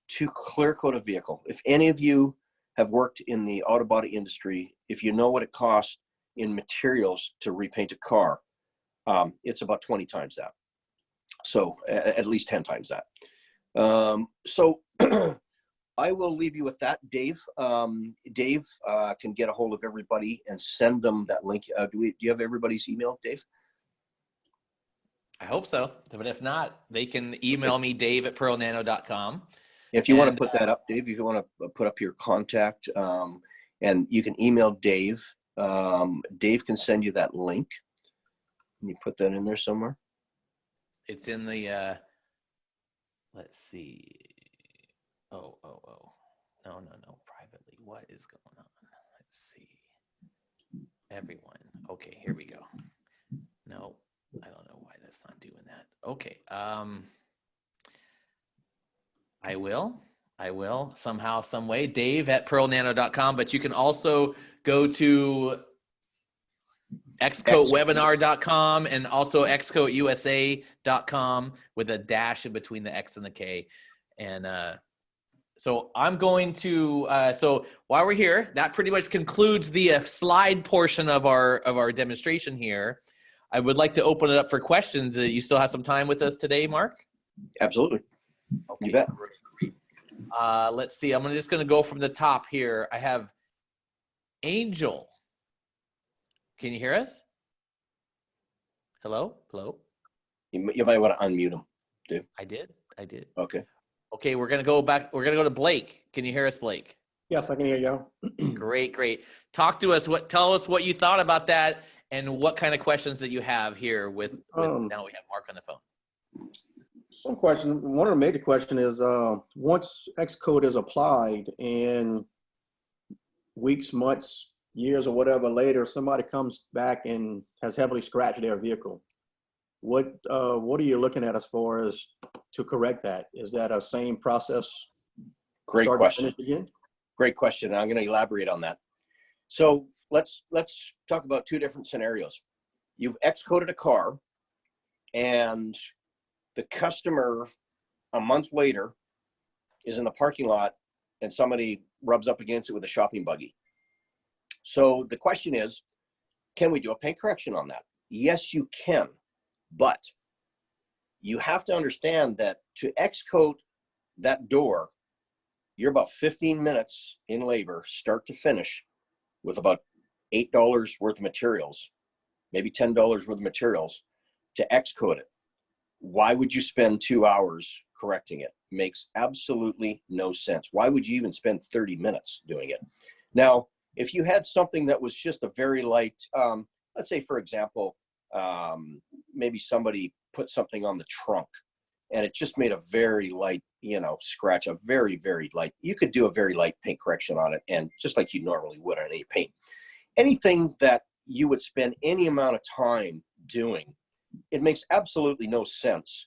to clear coat a vehicle, if any of you have worked in the auto body industry, if you know what it costs in materials to repaint a car, it's about 20 times that. So at least 10 times that. So I will leave you with that. Dave, Dave can get a hold of everybody and send them that link. Do you have everybody's email, Dave? I hope so. But if not, they can email me, dave@pearlnano.com. If you want to put that up, Dave, if you want to put up your contact, and you can email Dave. Dave can send you that link. Can you put that in there somewhere? It's in the, let's see. Oh. No. Privately. What is going on? Let's see. Everyone. Okay, here we go. No, I don't know why that's not doing that. Okay. I will somehow, some way, Dave@pearlnano.com, but you can also go to X-Kote-webinar.com and also XCoteUSA.com with a dash in between the X and the K. And so I'm going to, so while we're here, that pretty much concludes the slide portion of our demonstration here. I would like to open it up for questions. You still have some time with us today, Mark? Absolutely. Okay, you bet. Great. Let's see. I'm just going to go from the top here. I have Angel. Can you hear us? Hello? You might want to unmute him, dude. I did. Okay, we're going to go back. We're going to go to Blake. Can you hear us, Blake? Yes, I can hear you. Great. Talk to us. Tell us what you thought about that and what kind of questions that you have here with now we have Mark on the phone. Some question. One of the major question is once X-Kote is applied and weeks, months, years, or whatever later, somebody comes back and has heavily scratched their vehicle. What are you looking at as far as to correct that? Is that a same process? great question. Great question. I'm going to elaborate on that. So let's talk about two different scenarios. You've X-Koted a car, and the customer a month later is in the parking lot and somebody rubs up against it with a shopping buggy. So the question is, can we do a paint correction on that? Yes, you can, but you have to understand that to X-Kote that door, you're about 15 minutes in labor, start to finish, with about $8 worth of materials, maybe $10 worth of materials to X-Kote it. Why would you spend 2 hours correcting it? Makes absolutely no sense. Why would you even spend 30 minutes doing it? Now, if you had something that was just a very light, let's say, for example, maybe somebody put something on the trunk and it just made a very light, scratch, a very, very light, you could do a very light paint correction on it, and just like you normally would on any paint. Anything that you would spend any amount of time doing, it makes absolutely no sense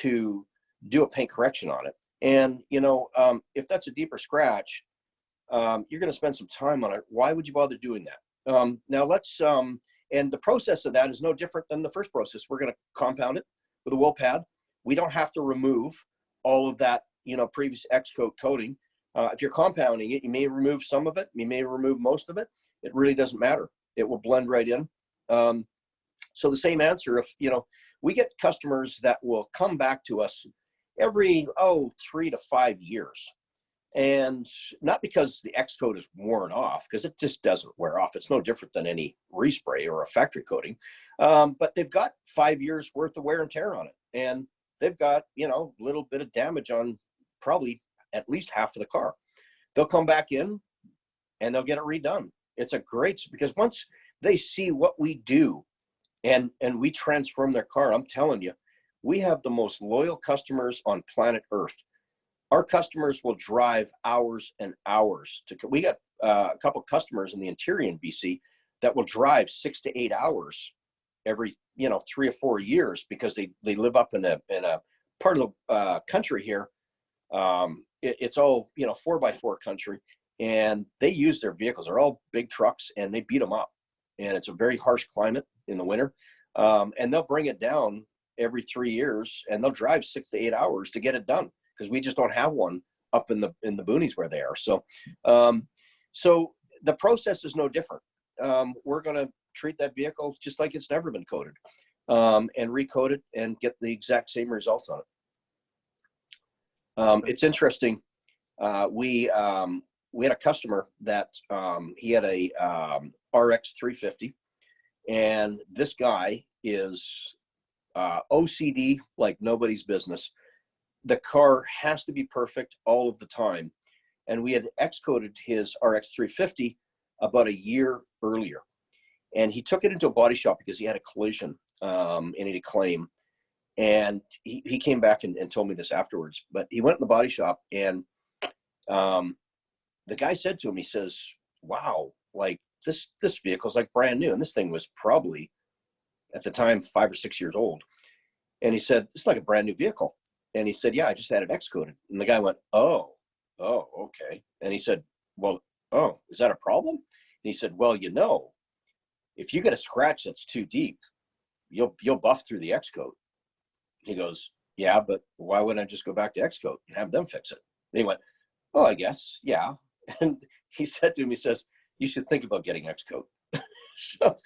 to do a paint correction on it. And, if that's a deeper scratch, you're going to spend some time on it. Why would you bother doing that? Now let's, and the process of that is no different than the first process. We're going to compound it with a wool pad. We don't have to remove all of that, previous X-Kote coating. If you're compounding it, you may remove some of it. You may remove most of it. It really doesn't matter. It will blend right in. So the same answer, if, we get customers that will come back to us every, 3 to 5 years. And not because the X-Kote is worn off, because it just doesn't wear off. It's no different than any respray or a factory coating. But they've got 5 years worth of wear and tear on it. And they've got, a little bit of damage on probably at least half of the car. They'll come back in and they'll get it redone. It's a great, because once they see what we do and we transform their car, I'm telling you, we have the most loyal customers on planet Earth. Our customers will drive hours and hours we got a couple customers in the interior in BC that will drive 6 to 8 hours every, 3 or 4 years, because they live up in a part of the country here. It's all, 4x4 country. and they use their vehicles. They're all big trucks, and they beat them up. And it's a very harsh climate in the winter. And they'll bring it down every 3 years, and they'll drive 6 to 8 hours to get it done, because we just don't have one up in the boonies where they are. So, so the process is no different. We're going to treat that vehicle just like it's never been coated, and recoat it and get the exact same results on it. It's interesting. We had a customer that he had a RX 350, and this guy is OCD like nobody's business. The car has to be perfect all of the time, and we had X-Koted his RX 350 about a year earlier, and he took it into a body shop because he had a collision and he had a claim. And he came back and told me this afterwards, but he went in the body shop, and the guy said to him, he says, wow, like this vehicle's like brand new. And this thing was probably at the time 5 or 6 years old. And he said, it's like a brand new vehicle. And he said, yeah, I just had it X-Koted. And the guy went, oh, okay. And he said, well, oh, is that a problem? And he said, well, if you get a scratch that's too deep, you'll buff through the X-Kote. He goes, yeah, but why wouldn't I just go back to X-Kote and have them fix it? And he went, oh, I guess, yeah. And he said to me, he says, you should think about getting X-Kote. So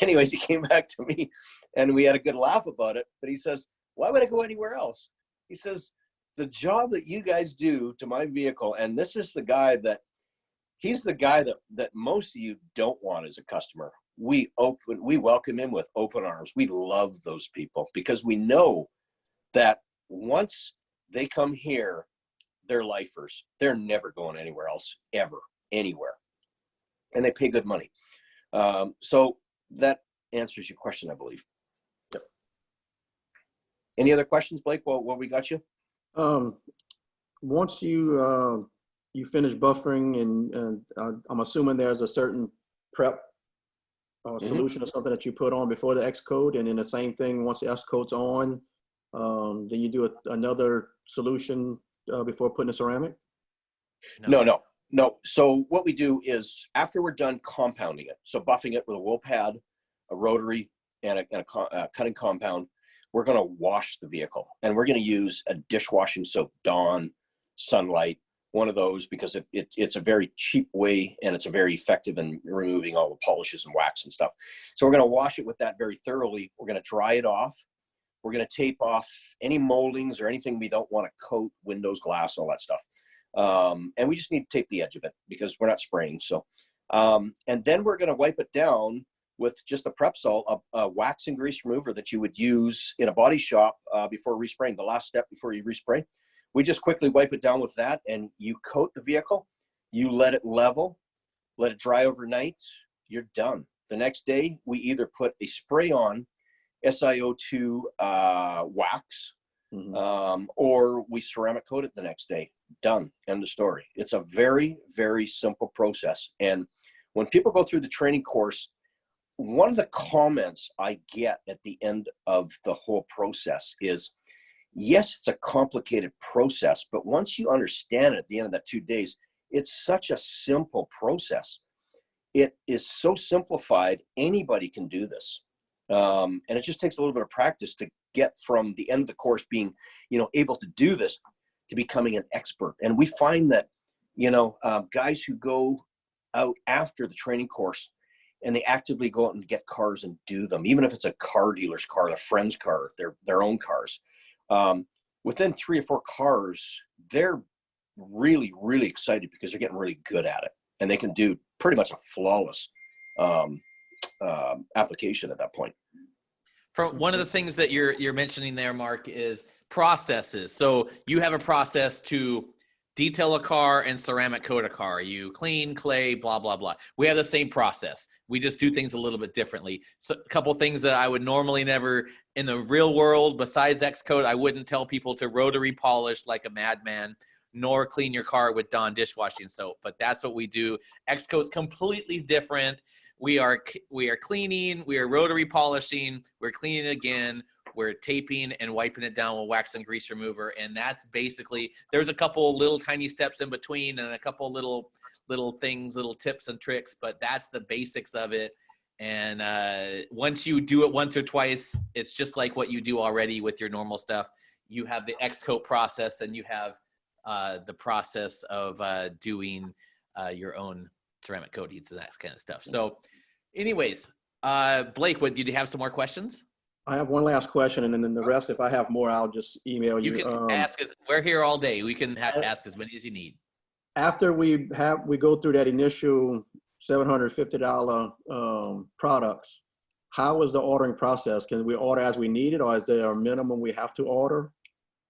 anyways, he came back to me, and we had a good laugh about it. But he says, why would I go anywhere else? He says, the job that you guys do to my vehicle, and this is the guy he's the guy that most of you don't want as a customer. We welcome him with open arms. We love those people, because we know that once they come here, they're lifers. They're never going anywhere else, ever, anywhere. And they pay good money. So that answers your question, I believe. Yep. Any other questions, Blake, while we got you? Once you finish buffering, and I'm assuming there's a certain prep solution or something that you put on before the X-Kote, and then the same thing once the X-Kote's on, then you do another solution before putting the ceramic? No. So what we do is, after we're done compounding it, so buffing it with a wool pad, a rotary, and a cutting compound, we're going to wash the vehicle, and we're going to use a dishwashing soap, Dawn, Sunlight, one of those, because it's a very cheap way, and it's a very effective in removing all the polishes and wax and stuff. So we're going to wash it with that very thoroughly. We're going to dry it off. We're going to tape off any moldings or anything we don't want to coat, windows, glass, all that stuff. And we just need to tape the edge of it, because we're not spraying. So, and then we're going to wipe it down with just a prep salt, a wax and grease remover that you would use in a body shop before respraying. The last step before you respray, we just quickly wipe it down with that, and you coat the vehicle. You let it level, let it dry overnight. You're done. The next day, we either put a spray on SiO2 wax, or we ceramic coat it the next day. Done. End of story. It's a very, very simple process. And when people go through the training course, one of the comments I get at the end of the whole process is, yes, it's a complicated process, but once you understand it at the end of that 2 days, it's such a simple process. It is so simplified, anybody can do this. And it just takes a little bit of practice to get from the end of the course being, able to do this to becoming an expert. And we find that, guys who go out after the training course and they actively go out and get cars and do them, even if it's a car dealer's car, a friend's car, their own cars, within 3 or 4 cars, they're really, really excited, because they're getting really good at it, and they can do pretty much a flawless application at that point. For one of the things that you're mentioning there, Mark, is processes. So you have a process to detail a car and ceramic coat a car. You clean, clay, blah, blah, blah. We have the same process. We just do things a little bit differently. So a couple things that I would normally never, in the real world, besides X-Kote, I wouldn't tell people to rotary polish like a madman, nor clean your car with Dawn dishwashing soap. But that's what we do. X-Kote's completely different. We are cleaning, we are rotary polishing, we're cleaning again, we're taping and wiping it down with wax and grease remover. And that's basically, there's a couple little tiny steps in between, and a couple little little things, little tips and tricks, but that's the basics of it. And once you do it once or twice, it's just like what you do already with your normal stuff. You have the X-Kote process, and you have the process of doing your own ceramic coatings and that kind of stuff. So anyways, Blake, did you have some more questions? I have one last question, and then the rest, if I have more, I'll just email you. You can ask us. We're here all day. We can ask as many as you need. After we go through that initial $750 products, how is the ordering process? Can we order as we need it, or is there a minimum we have to order?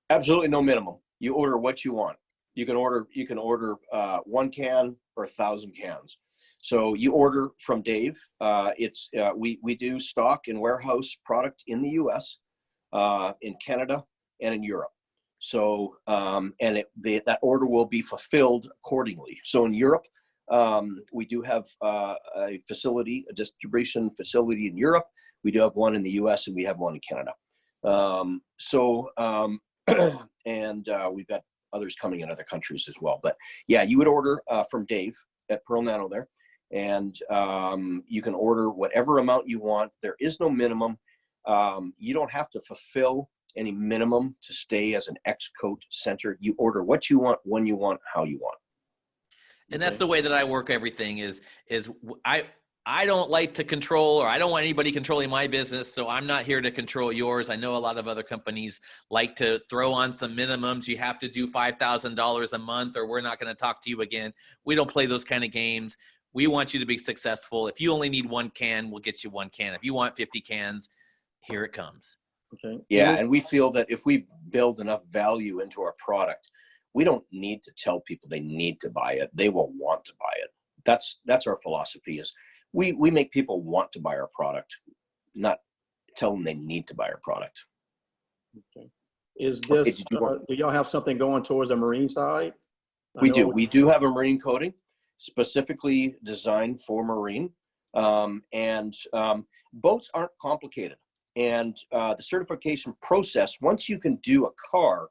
Absolutely no minimum. You order what you want. You can order 1 can or 1,000 cans. So you order from Dave. We do stock and warehouse product in the U.S., in Canada, and in Europe. So that order will be fulfilled accordingly. So in Europe, we do have a distribution facility in Europe. We do have one in the U.S. and we have one in Canada. We've got others coming in other countries as well. But yeah, you would order from Dave at Pearl Nano there, and you can order whatever amount you want. There is no minimum. You don't have to fulfill any minimum to stay as an X-Kote center. You order what you want, when you want, how you want. And that's the way that I work everything is I don't like to control, or I don't want anybody controlling my business. So I'm not here to control yours. I know a lot of other companies like to throw on some minimums. You have to do $5,000 a month or we're not going to talk to you again. We don't play those kind of games. We want you to be successful. If you only need 1 can, we'll get you 1 can. If you want 50 cans, here it comes. Okay. Yeah. And we feel that if we build enough value into our product, we don't need to tell people they need to buy it. They will want to buy it. That's our philosophy is we make people want to buy our product, not tell them they need to buy our product. Okay. Is this, do y'all have something going towards the marine side? We do. We do have a marine coating specifically designed for marine. Boats aren't complicated. And the certification process, once you can do a car,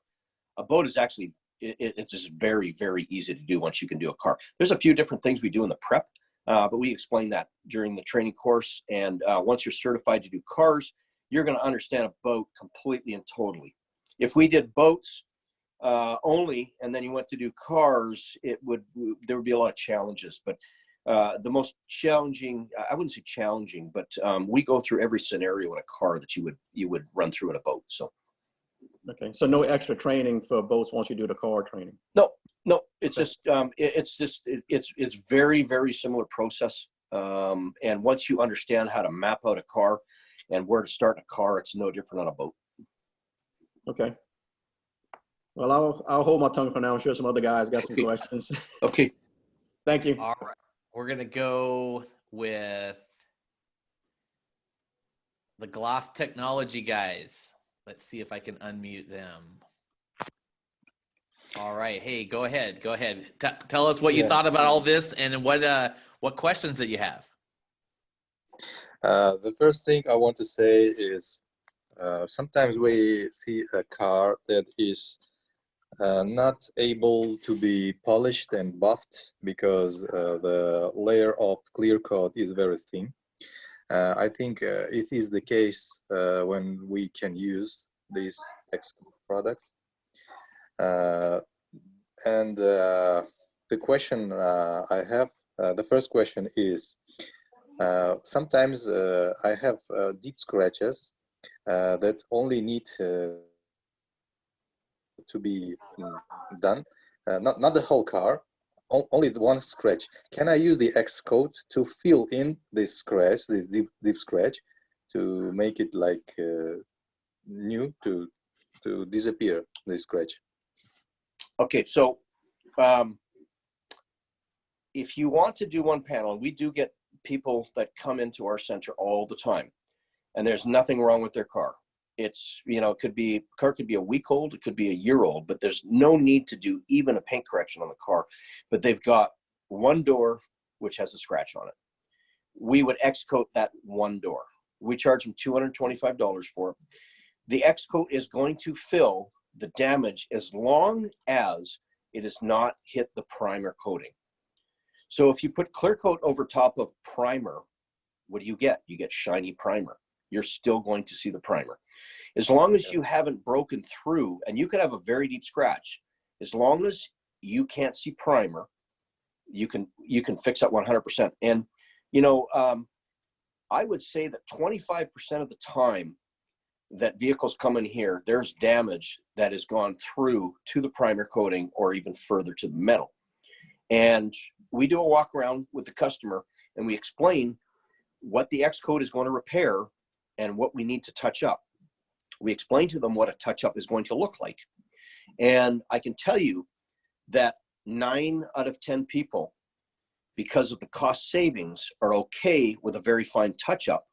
a boat is actually, it's just very, very easy to do once you can do a car. There's a few different things we do in the prep, but we explain that during the training course. And once you're certified to do cars, you're going to understand a boat completely and totally. If we did boats only, and then you went to do cars, there would be a lot of challenges. But the most challenging, I wouldn't say challenging, but we go through every scenario in a car that you would run through in a boat. So. Okay, so no extra training for boats once you do the car training. No, it's just it's very, very similar process. And once you understand how to map out a car and where to start a car, it's no different on a boat. Okay. Well, I'll hold my tongue for now. I'm sure some other guys got some questions. Okay. Thank you. All right. We're going to go with the Gloss Technology guys. Let's see if I can unmute them. All right. Hey, go ahead. Go ahead. Tell us what you thought about all this and what questions that you have. The first thing I want to say is sometimes we see a car that is not able to be polished and buffed because the layer of clear coat is very thin. I think it is the case when we can use this X-Kote product. The question I have, the first question is, sometimes I have deep scratches that only need to be done, not the whole car, only the one scratch. Can I use the X-Kote to fill in this scratch, this deep scratch, to make it like new, to disappear this scratch? Okay, so if you want to do one panel, we do get people that come into our center all the time, and there's nothing wrong with their car. It's, car could be a week old, it could be a year old, but there's no need to do even a paint correction on the car. But they've got one door which has a scratch on it. We would X-Kote that one door. We charge them $225 for it. The X-Kote is going to fill the damage as long as it has not hit the primer coating. So if you put clear coat over top of primer, what do you get? You get shiny primer. You're still going to see the primer. As long as you haven't broken through, and you could have a very deep scratch, as long as you can't see primer, you can fix that 100%. And you know, I would say that 25% of the time that vehicles come in here, there's damage that has gone through to the primer coating or even further to the metal. And we do a walk around with the customer and we explain what the X-Kote is going to repair and what we need to touch up. We explain to them what a touch up is going to look like. And I can tell you that 9 out of 10 people, because of the cost savings, are okay with a very fine touch up.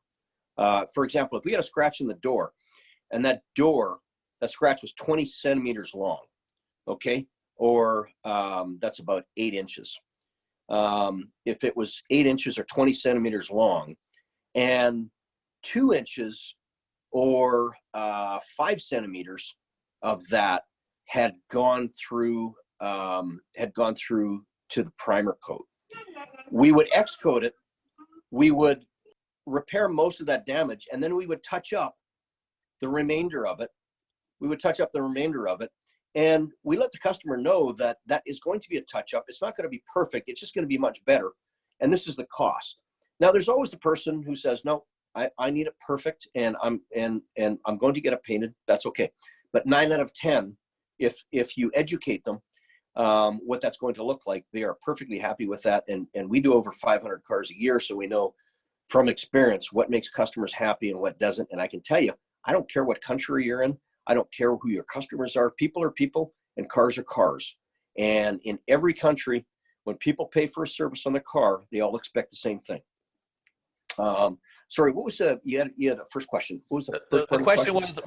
For example, if we had a scratch in the door and that scratch was 20 centimeters long, okay? Or that's about 8 inches. If it was 8 inches or 20 centimeters long and 2 inches or 5 centimeters of that had gone through to the primer coat, we would X-Kote it, we would repair most of that damage, and then we would touch up the remainder of it. And we let the customer know that that is going to be a touch-up. It's not going to be perfect. It's just going to be much better. And this is the cost. Now, there's always the person who says, no, I need it perfect, and I'm going to get it painted. That's okay. But 9 out of 10, if you educate them what that's going to look like, they are perfectly happy with that. And we do over 500 cars a year, so we know from experience what makes customers happy and what doesn't. And I can tell you, I don't care what country you're in. I don't care who your customers are. People are people and cars are cars. And in every country, when people pay for a service on their car, they all expect the same thing. Sorry, what was you had a first question? What was the question was,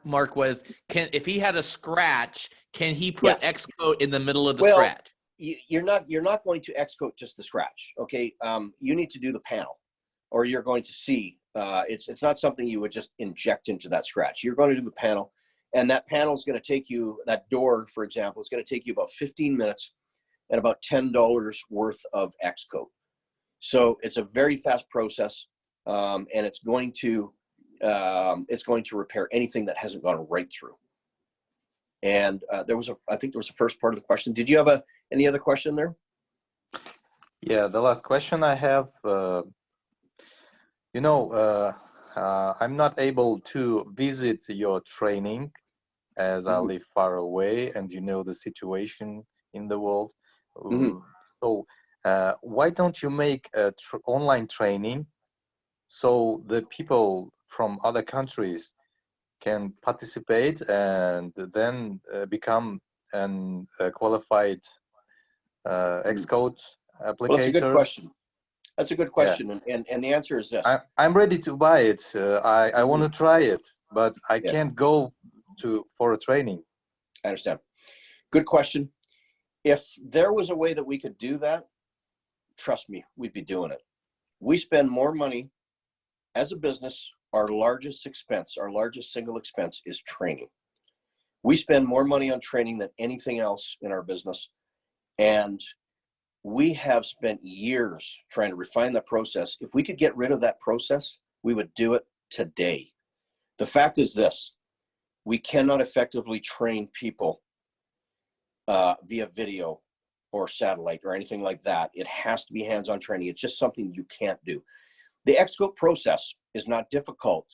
Mark was, if he had a scratch, can he put X-Kote in the middle of the scratch? You're not going to X-Kote just the scratch, okay? You need to do the panel, or you're going to see it's not something you would just inject into that scratch. You're going to do the panel, and that panel is going to take you, that door, for example, is going to take you about 15 minutes and about $10 worth of X-Kote. So it's a very fast process, and it's going to repair anything that hasn't gone right through. And I think there was a first part of the question. Did you have any other question there? Yeah, the last question I have, I'm not able to visit your training as I live far away, and you know the situation in the world. So why don't you make a online training so the people from other countries can participate and then become an qualified X-Kote applicator? Well, that's a good question. That's a good question, and the answer is this. I'm ready to buy it. I want to try it, but I can't go for a training. I understand. Good question. If there was a way that we could do that, trust me, we'd be doing it. We spend more money as a business. Our largest expense, our largest single expense, is training. We spend more money on training than anything else in our business, and we have spent years trying to refine that process. If we could get rid of that process, we would do it today. The fact is this: we cannot effectively train people via video or satellite or anything like that. It has to be hands-on training. It's just something you can't do. The X-Kote process is not difficult,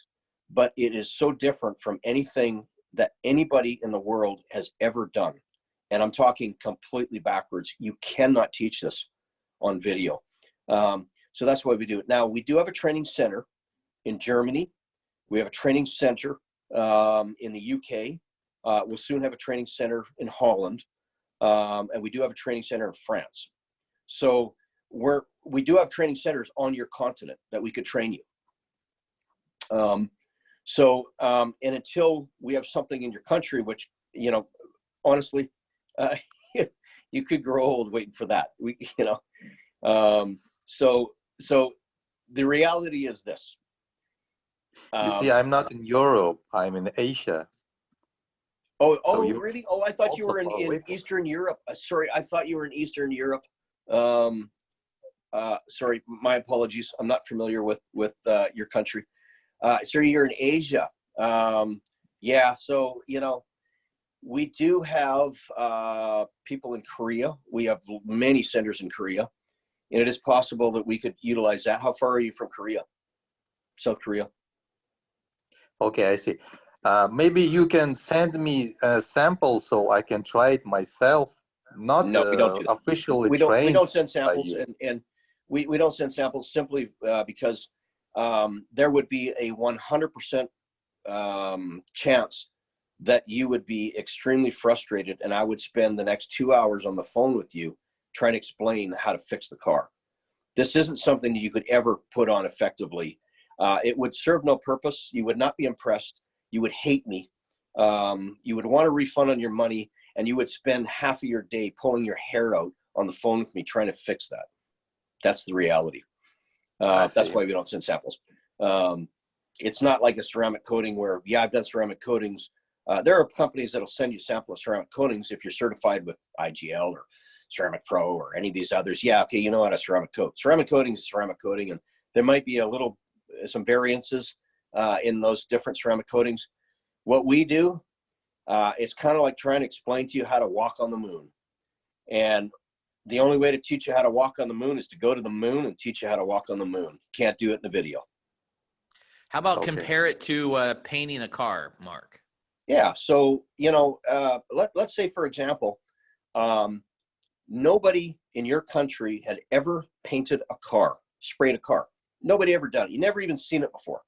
but it is so different from anything that anybody in the world has ever done. And I'm talking completely backwards. You cannot teach this on video. So that's why we do it. Now, we do have a training center in Germany. We have a training center in the UK. We'll soon have a training center in Holland. And we do have a training center in France. So we do have training centers on your continent that we could train you. And until we have something in your country, which, honestly, you could grow old waiting for that. So the reality is this. You see, I'm not in Europe. I'm in Asia. So really? Oh, I thought you were in Eastern Europe. Sorry, I thought you were in Eastern Europe. sorry, my apologies. I'm not familiar with your country. So you're in Asia. Yeah, so, you know, we do have people in Korea. We have many centers in Korea, and it is possible that we could utilize that. How far are you from Korea? South Korea? Okay, I see. Maybe you can send me a sample so I can try it myself. Not No, we don't do that. officially We trained don't send by samples, you. and we don't send samples simply because there would be a 100% chance that you would be extremely frustrated, and I would spend the next 2 hours on the phone with you trying to explain how to fix the car. This isn't something that you could ever put on effectively. It would serve no purpose. You would not be impressed. You would hate me. You would want a refund on your money, and you would spend half of your day pulling your hair out on the phone with me trying to fix that. That's the reality. That's why we don't send samples. It's not like a ceramic coating where, yeah, I've done ceramic coatings. There are companies that'll send you a sample of ceramic coatings if you're certified with IGL or Ceramic Pro or any of these others. Yeah, okay, you know how to ceramic coat. Ceramic coating is ceramic coating, and there might be some variances in those different ceramic coatings. What we do, it's kind of like trying to explain to you how to walk on the moon. And the only way to teach you how to walk on the moon is to go to the moon and teach you how to walk on the moon. Can't do it in a video. How about compare it to painting a car, Mark? Yeah, so, you know, let's say, for example, nobody in your country had ever painted a car, sprayed a car. Nobody ever done it. You never even seen it before.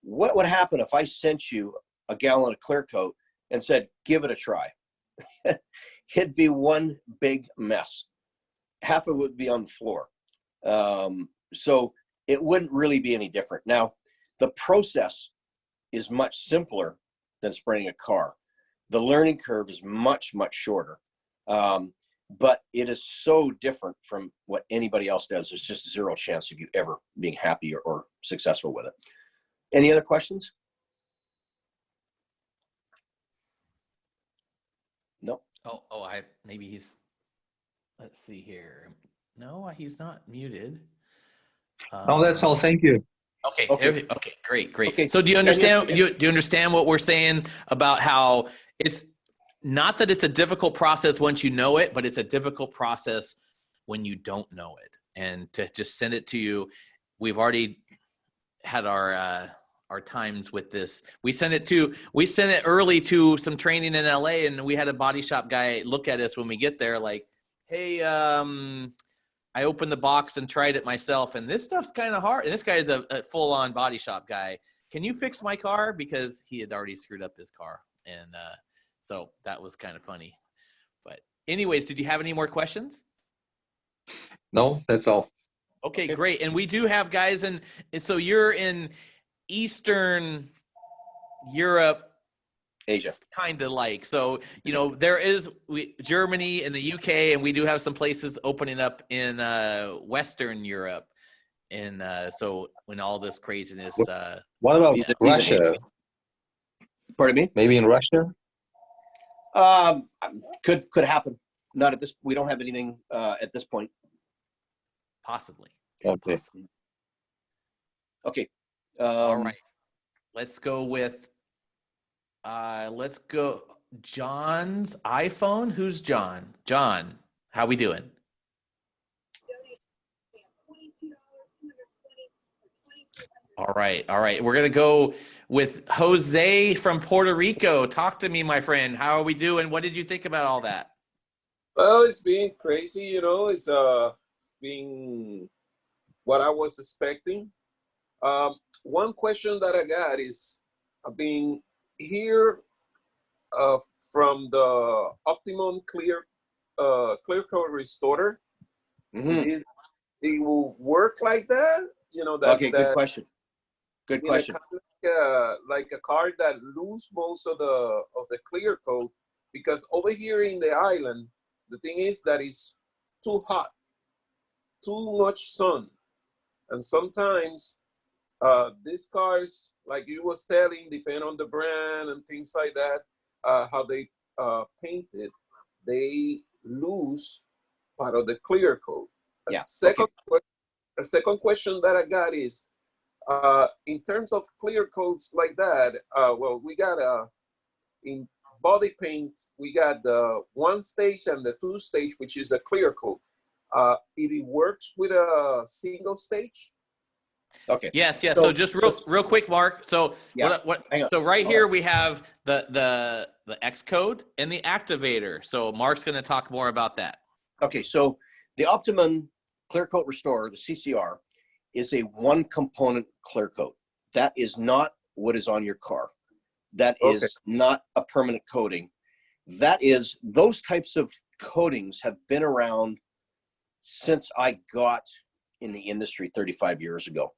What would happen if I sent you a gallon of clear coat and said, give it a try? It'd be one big mess. Half of it would be on the floor. So it wouldn't really be any different. Now, the process is much simpler than spraying a car. The learning curve is much, much shorter. But it is so different from what anybody else does. There's just zero chance of you ever being happy or successful with it. Any other questions? No. Maybe he's, let's see here. No, he's not muted. No, that's all. Thank you. Okay, great. Okay. So do you understand, do you understand what we're saying about how it's not that it's a difficult process once you know it, but it's a difficult process when you don't know it. And to just send it to you, we've already had our times with this. We sent it early to some training in LA, and we had a body shop guy look at us when we get there like, hey, I opened the box and tried it myself, and this stuff's kind of hard. And this guy is a full-on body shop guy. Can you fix my car? Because he had already screwed up his car. And so that was kind of funny. But anyways, did you have any more questions? No, that's all. Okay, great. And we do have guys and so you're in Eastern Europe, Asia, kind of like. So, you know, there is Germany and the UK, and we do have some places opening up in Western Europe. And so when all this craziness. What about Russia? Pardon me? Maybe in Russia? Could happen. Not at this. We don't have anything at this point. Possibly. Okay. Possibly. Okay. All right. Let's go with. John's iPhone. Who's John? John, how we doing? All right. We're gonna go with Jose from Puerto Rico. Talk to me, my friend. How are we doing? What did you think about all that? Well, it's been crazy, you know. It's been what I was expecting. One question that I got is, I've been here from the Optimum Clear Coat Restorer. Mm-hmm. It will work like that, you know. Good question. Good question. Like a car that lose most of the clear coat, because over here in the island, the thing is that it's too hot, too much sun, and sometimes these cars, like you was telling, depend on the brand and things like that, how they paint it, they lose part of the clear coat. Yeah. A second question that I got is, in terms of clear coats like that, well, we got in body paint, we got the 1 stage and the 2 stage, which is the clear coat. It works with a single stage. Okay. Yes, yes. So just real quick, Mark. So Yeah. So right here we have the X-Kote and the activator. So Mark's going to talk more about that. Okay. So the Optimum Clear Coat Restorer, the CCR, is a 1-component clear coat. That is not what is on your car. That is not a permanent coating. That is, those types of coatings have been around since I got in the industry 35 years ago.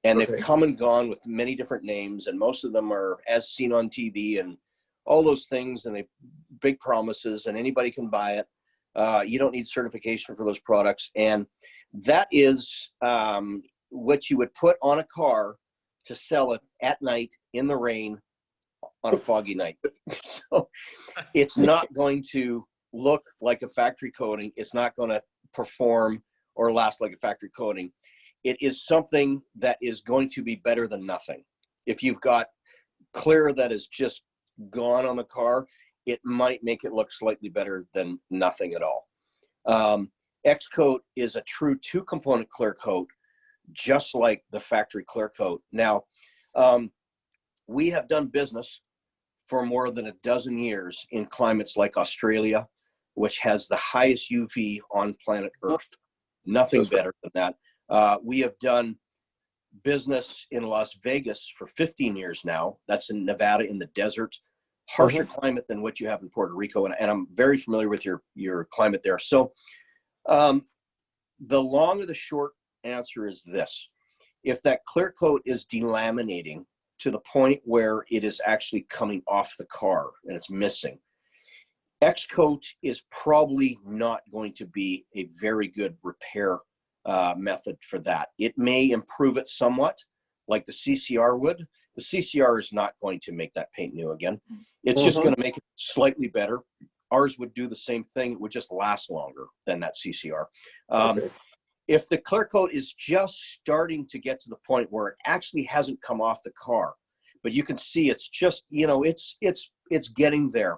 And they've come and gone with many different names, and most of them are as seen on TV and all those things, and they big promises, and anybody can buy it. You don't need certification for those products. And that is what you would put on a car to sell it at night in the rain on a foggy night. So it's not going to look like a factory coating. It's not going to perform or last like a factory coating. It is something that is going to be better than nothing. If you've got clear that is just gone on the car, it might make it look slightly better than nothing at all. X-Kote is a true 2-component clear coat, just like the factory clear coat. Now, we have done business for more than a dozen years in climates like Australia, which has the highest UV on planet Earth. Nothing better than that. We have done business in Las Vegas for 15 years now. That's in Nevada, in the desert. Harsher climate than what you have in Puerto Rico. And I'm very familiar with your climate there. So the long or the short answer is this. If that clear coat is delaminating to the point where it is actually coming off the car and it's missing, X-Kote is probably not going to be a very good repair method for that. It may improve it somewhat, like the CCR would. The CCR is not going to make that paint new again. It's just going to make it slightly better. Ours would do the same thing. It would just last longer than that CCR. If the clear coat is just starting to get to the point where it actually hasn't come off the car, but you can see it's just, you know, it's getting there.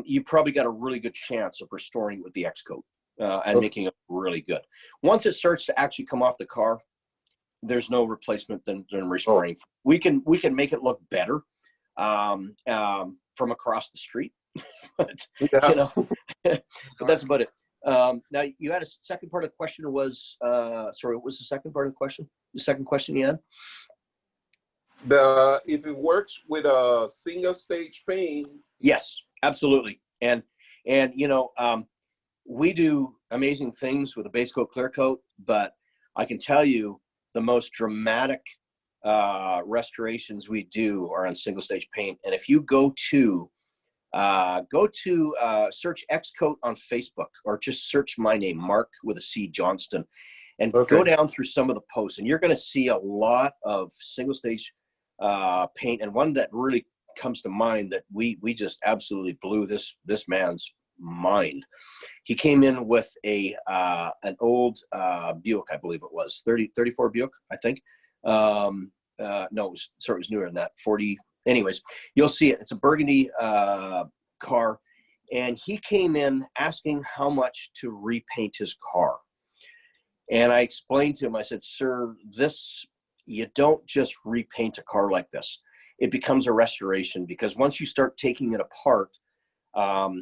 You probably got a really good chance of restoring it with the X-Kote and making it really good. Once it starts to actually come off the car, there's no replacement than restoring. We can make it look better from across the street, but you know, but that's about it. Now you had a second part of the question was, sorry, what was the second part of the question? The second question you had? If it works with a single stage paint. Yes, absolutely. And you know, we do amazing things with a base coat clear coat, but I can tell you the most dramatic restorations we do are on single stage paint. And if you go to search X-Kote on Facebook, or just search my name, Mark with a C, Johnston, and go down through some of the posts, and you're going to see a lot of single stage paint. And one that really comes to mind that we just absolutely blew this man's mind. He came in with an old Buick, I believe it was 34 Buick, I think. No, it was newer than that, 40. Anyways, you'll see it. It's a burgundy car, and he came in asking how much to repaint his car. And I explained to him, I said, sir, you don't just repaint a car like this. It becomes a restoration, because once you start taking it apart,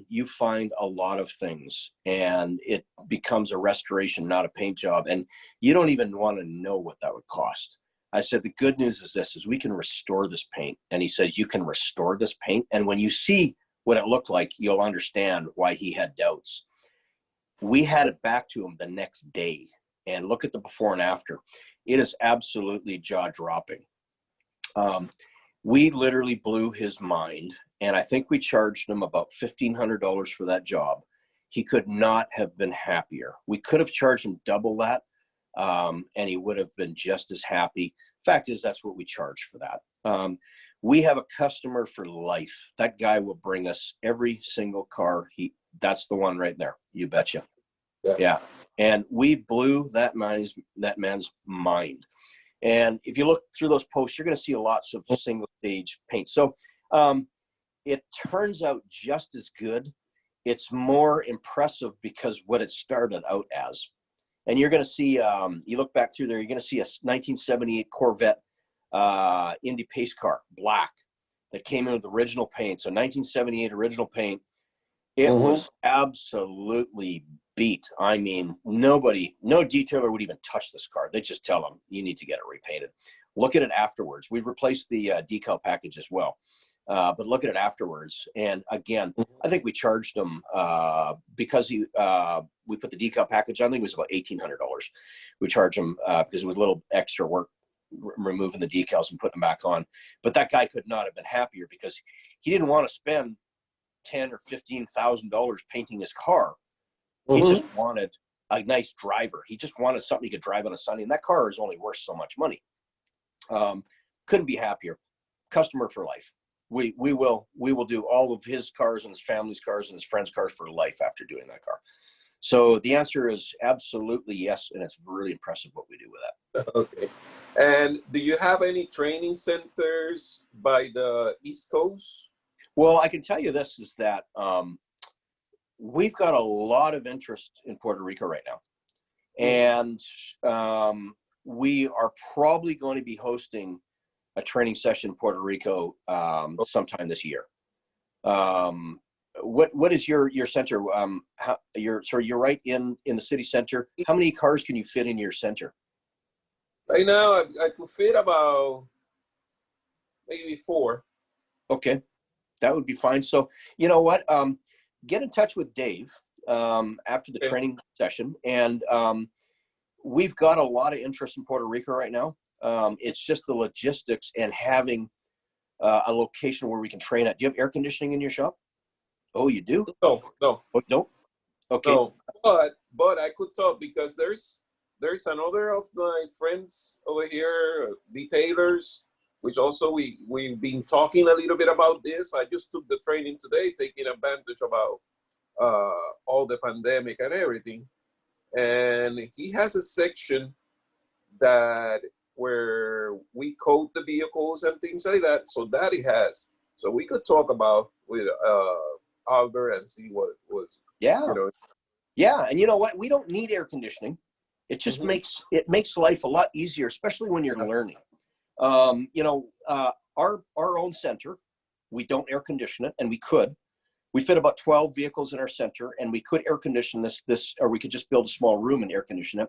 you find a lot of things, and it becomes a restoration, not a paint job. And you don't even want to know what that would cost. I said, the good news is this, is we can restore this paint. And he said, you can restore this paint. And when you see what it looked like, you'll understand why he had doubts. We had it back to him the next day, and look at the before and after. It is absolutely jaw-dropping. We literally blew his mind, and I think we charged him about $1,500 for that job. He could not have been happier. We could have charged him double that, and he would have been just as happy. Fact is, that's what we charge for that. We have a customer for life. That guy will bring us every single car. That's the one right there. You betcha. Yeah. And we blew that man's mind. And if you look through those posts, you're going to see lots of single stage paint. So it turns out just as good. It's more impressive because what it started out as. And you're going to see, you look back through there, you're going to see a 1978 Corvette Indy pace car, black, that came in with original paint. So 1978 original paint. It was absolutely beat. I mean, no detailer would even touch this car. They just tell them, you need to get it repainted. Look at it afterwards. We replaced the decal package as well. But look at it afterwards. And again, I think we charged them because we put the decal package on. I think it was about $1,800. We charged them because it was a little extra work removing the decals and putting them back on. But that guy could not have been happier because he didn't want to spend $10,000 or $15,000 painting his car. He just wanted a nice driver. He just wanted something he could drive on a Sunday, and that car is only worth so much money. Couldn't be happier. Customer for life. We will do all of his cars and his family's cars and his friends' cars for life after doing that car. So the answer is absolutely yes, and it's really impressive what we do with that. Okay. And do you have any training centers by the East Coast? Well, I can tell you this is that we've got a lot of interest in Puerto Rico right now. And we are probably going to be hosting a training session in Puerto Rico sometime this year. What is your center? You're right in the city center. How many cars can you fit in your center? Right now, I could fit about maybe 4. Okay, that would be fine. So you know what? Get in touch with Dave after the training session, and we've got a lot of interest in Puerto Rico right now. It's just the logistics and having a location where we can train at. Do you have air conditioning in your shop? Oh, you do? No. Oh, no? Okay. No, but I could talk because there's another of my friends over here, detailers, which also we've been talking a little bit about this. I just took the training today, taking advantage about all the pandemic and everything. And he has a section that where we coat the vehicles and things like that. So that he has. So we could talk about with Albert and see what was. Yeah. You know. Yeah, and you know what? We don't need air conditioning. It just makes life a lot easier, especially when you're learning. Our own center, we don't air condition it, and we could. We fit about 12 vehicles in our center, and we could air condition this, or we could just build a small room and air condition it.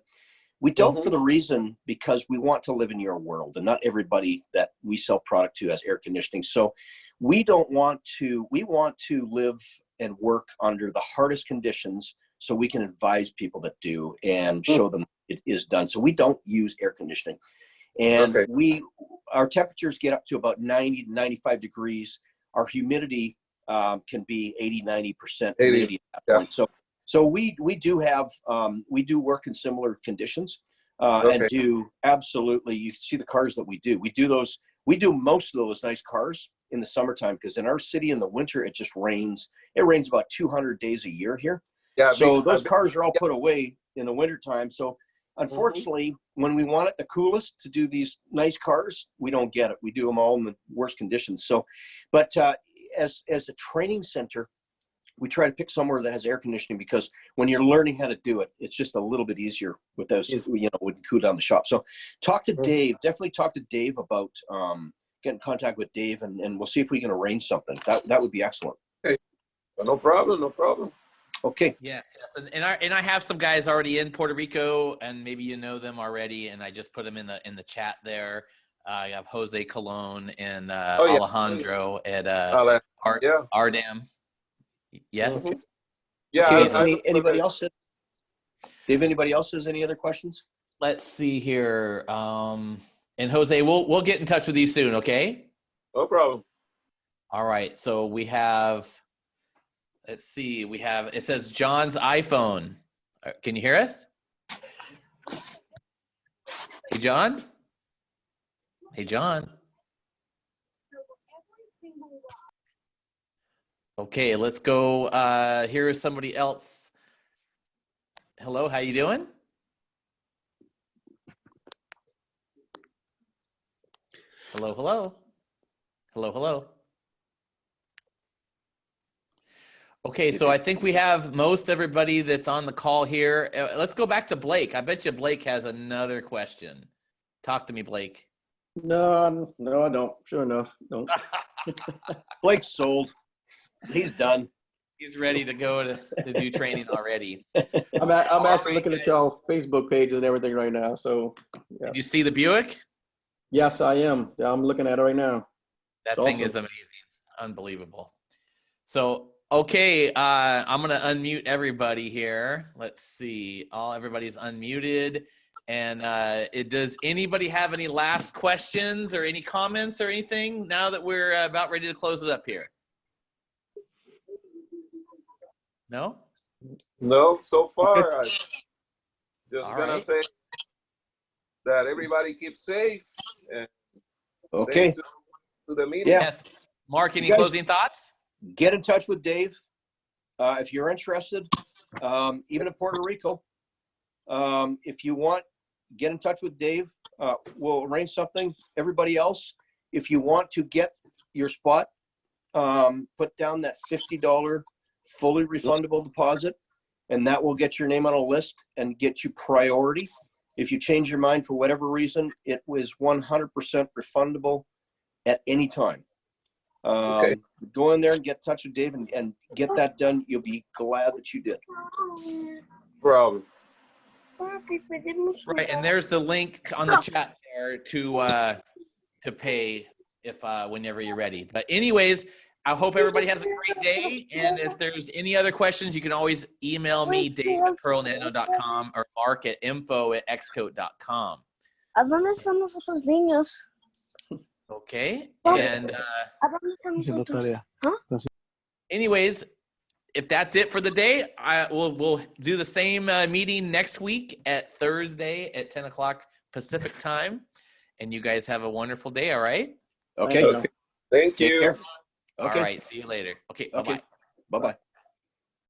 We don't for the reason because we want to live in your world, and not everybody that we sell product to has air conditioning. So we want to live and work under the hardest conditions so we can advise people that do and show them it is done. So we don't use air conditioning. And our temperatures get up to about 90 to 95 degrees. Our humidity can be 80-90% humidity at that point. So we do work in similar conditions and do absolutely. You can see the cars that we do. We do most of those nice cars in the summertime because in our city in the winter it just rains. It rains about 200 days a year here. Yeah. So those cars are all put away in the wintertime. So unfortunately, when we want it the coolest to do these nice cars, we don't get it. We do them all in the worst conditions. So, but as a training center, we try to pick somewhere that has air conditioning because when you're learning how to do it, it's just a little bit easier with those, would cool down the shop. So talk to Dave, definitely talk to Dave about, get in contact with Dave and we'll see if we can arrange something. That would be excellent. Okay. No problem. Okay. Yes. And I have some guys already in Puerto Rico, and maybe you know them already, and I just put them in the chat there. I have Jose Colon and Alejandro at Ardam. Yes. Yeah. Okay, anybody else? Dave, anybody else has any other questions? Let's see here. And Jose, we'll get in touch with you soon. Okay. No problem. All right. So we have. Let's see. It says John's iPhone. Can you hear us? Hey, John. Hey, John. Okay, let's go. Here is somebody else. Hello, how you doing? Hello, hello. Hello, hello. Okay, so I think we have most everybody that's on the call here. Let's go back to Blake. I bet you Blake has another question. Talk to me, Blake. No, I don't. Sure enough, don't. Blake's sold. He's done. He's ready to go to do training already. I'm actually looking at y'all Facebook pages and everything right now. So, yeah. Did you see the Buick? Yes, I am. Yeah, I'm looking at it right now. That It's thing awesome. is amazing. Unbelievable. So, okay, I'm going to unmute everybody here. Let's see. Everybody's unmuted. And does anybody have any last questions or any comments or anything now that we're about ready to close it up here? No? No, so far, I'm just All gonna right. say that everybody keep safe. And Okay. thanks to the meeting. Yeah. Yes. Mark, any You guys- closing thoughts? Get in touch with Dave if you're interested, even in Puerto Rico. If you want, get in touch with Dave. We'll arrange something. Everybody else, if you want to get your spot, put down that $50 fully refundable deposit, and that will get your name on a list and get you priority. If you change your mind for whatever reason, it was 100% refundable at any time. Okay. Go in there and get in touch with Dave and get that done. You'll be glad that you did. Problem. Right, and there's the link on the chat there to pay if whenever you're ready. But anyways, I hope everybody has a great day. And if there's any other questions, you can always email me, dave@pearlnano.com or mark@info@xcote.com. ¿A dónde están los otros niños? Okay, and ¿A dónde están los otros? ¿Ah? anyways, if that's it for the day, we'll do the same meeting next week at Thursday at 10 o'clock Pacific time. And you guys have a wonderful day, all right? Okay. Thank you. Thank Take you. care. All Okay. right, see you later. Okay, bye-bye. Okay. Bye-bye.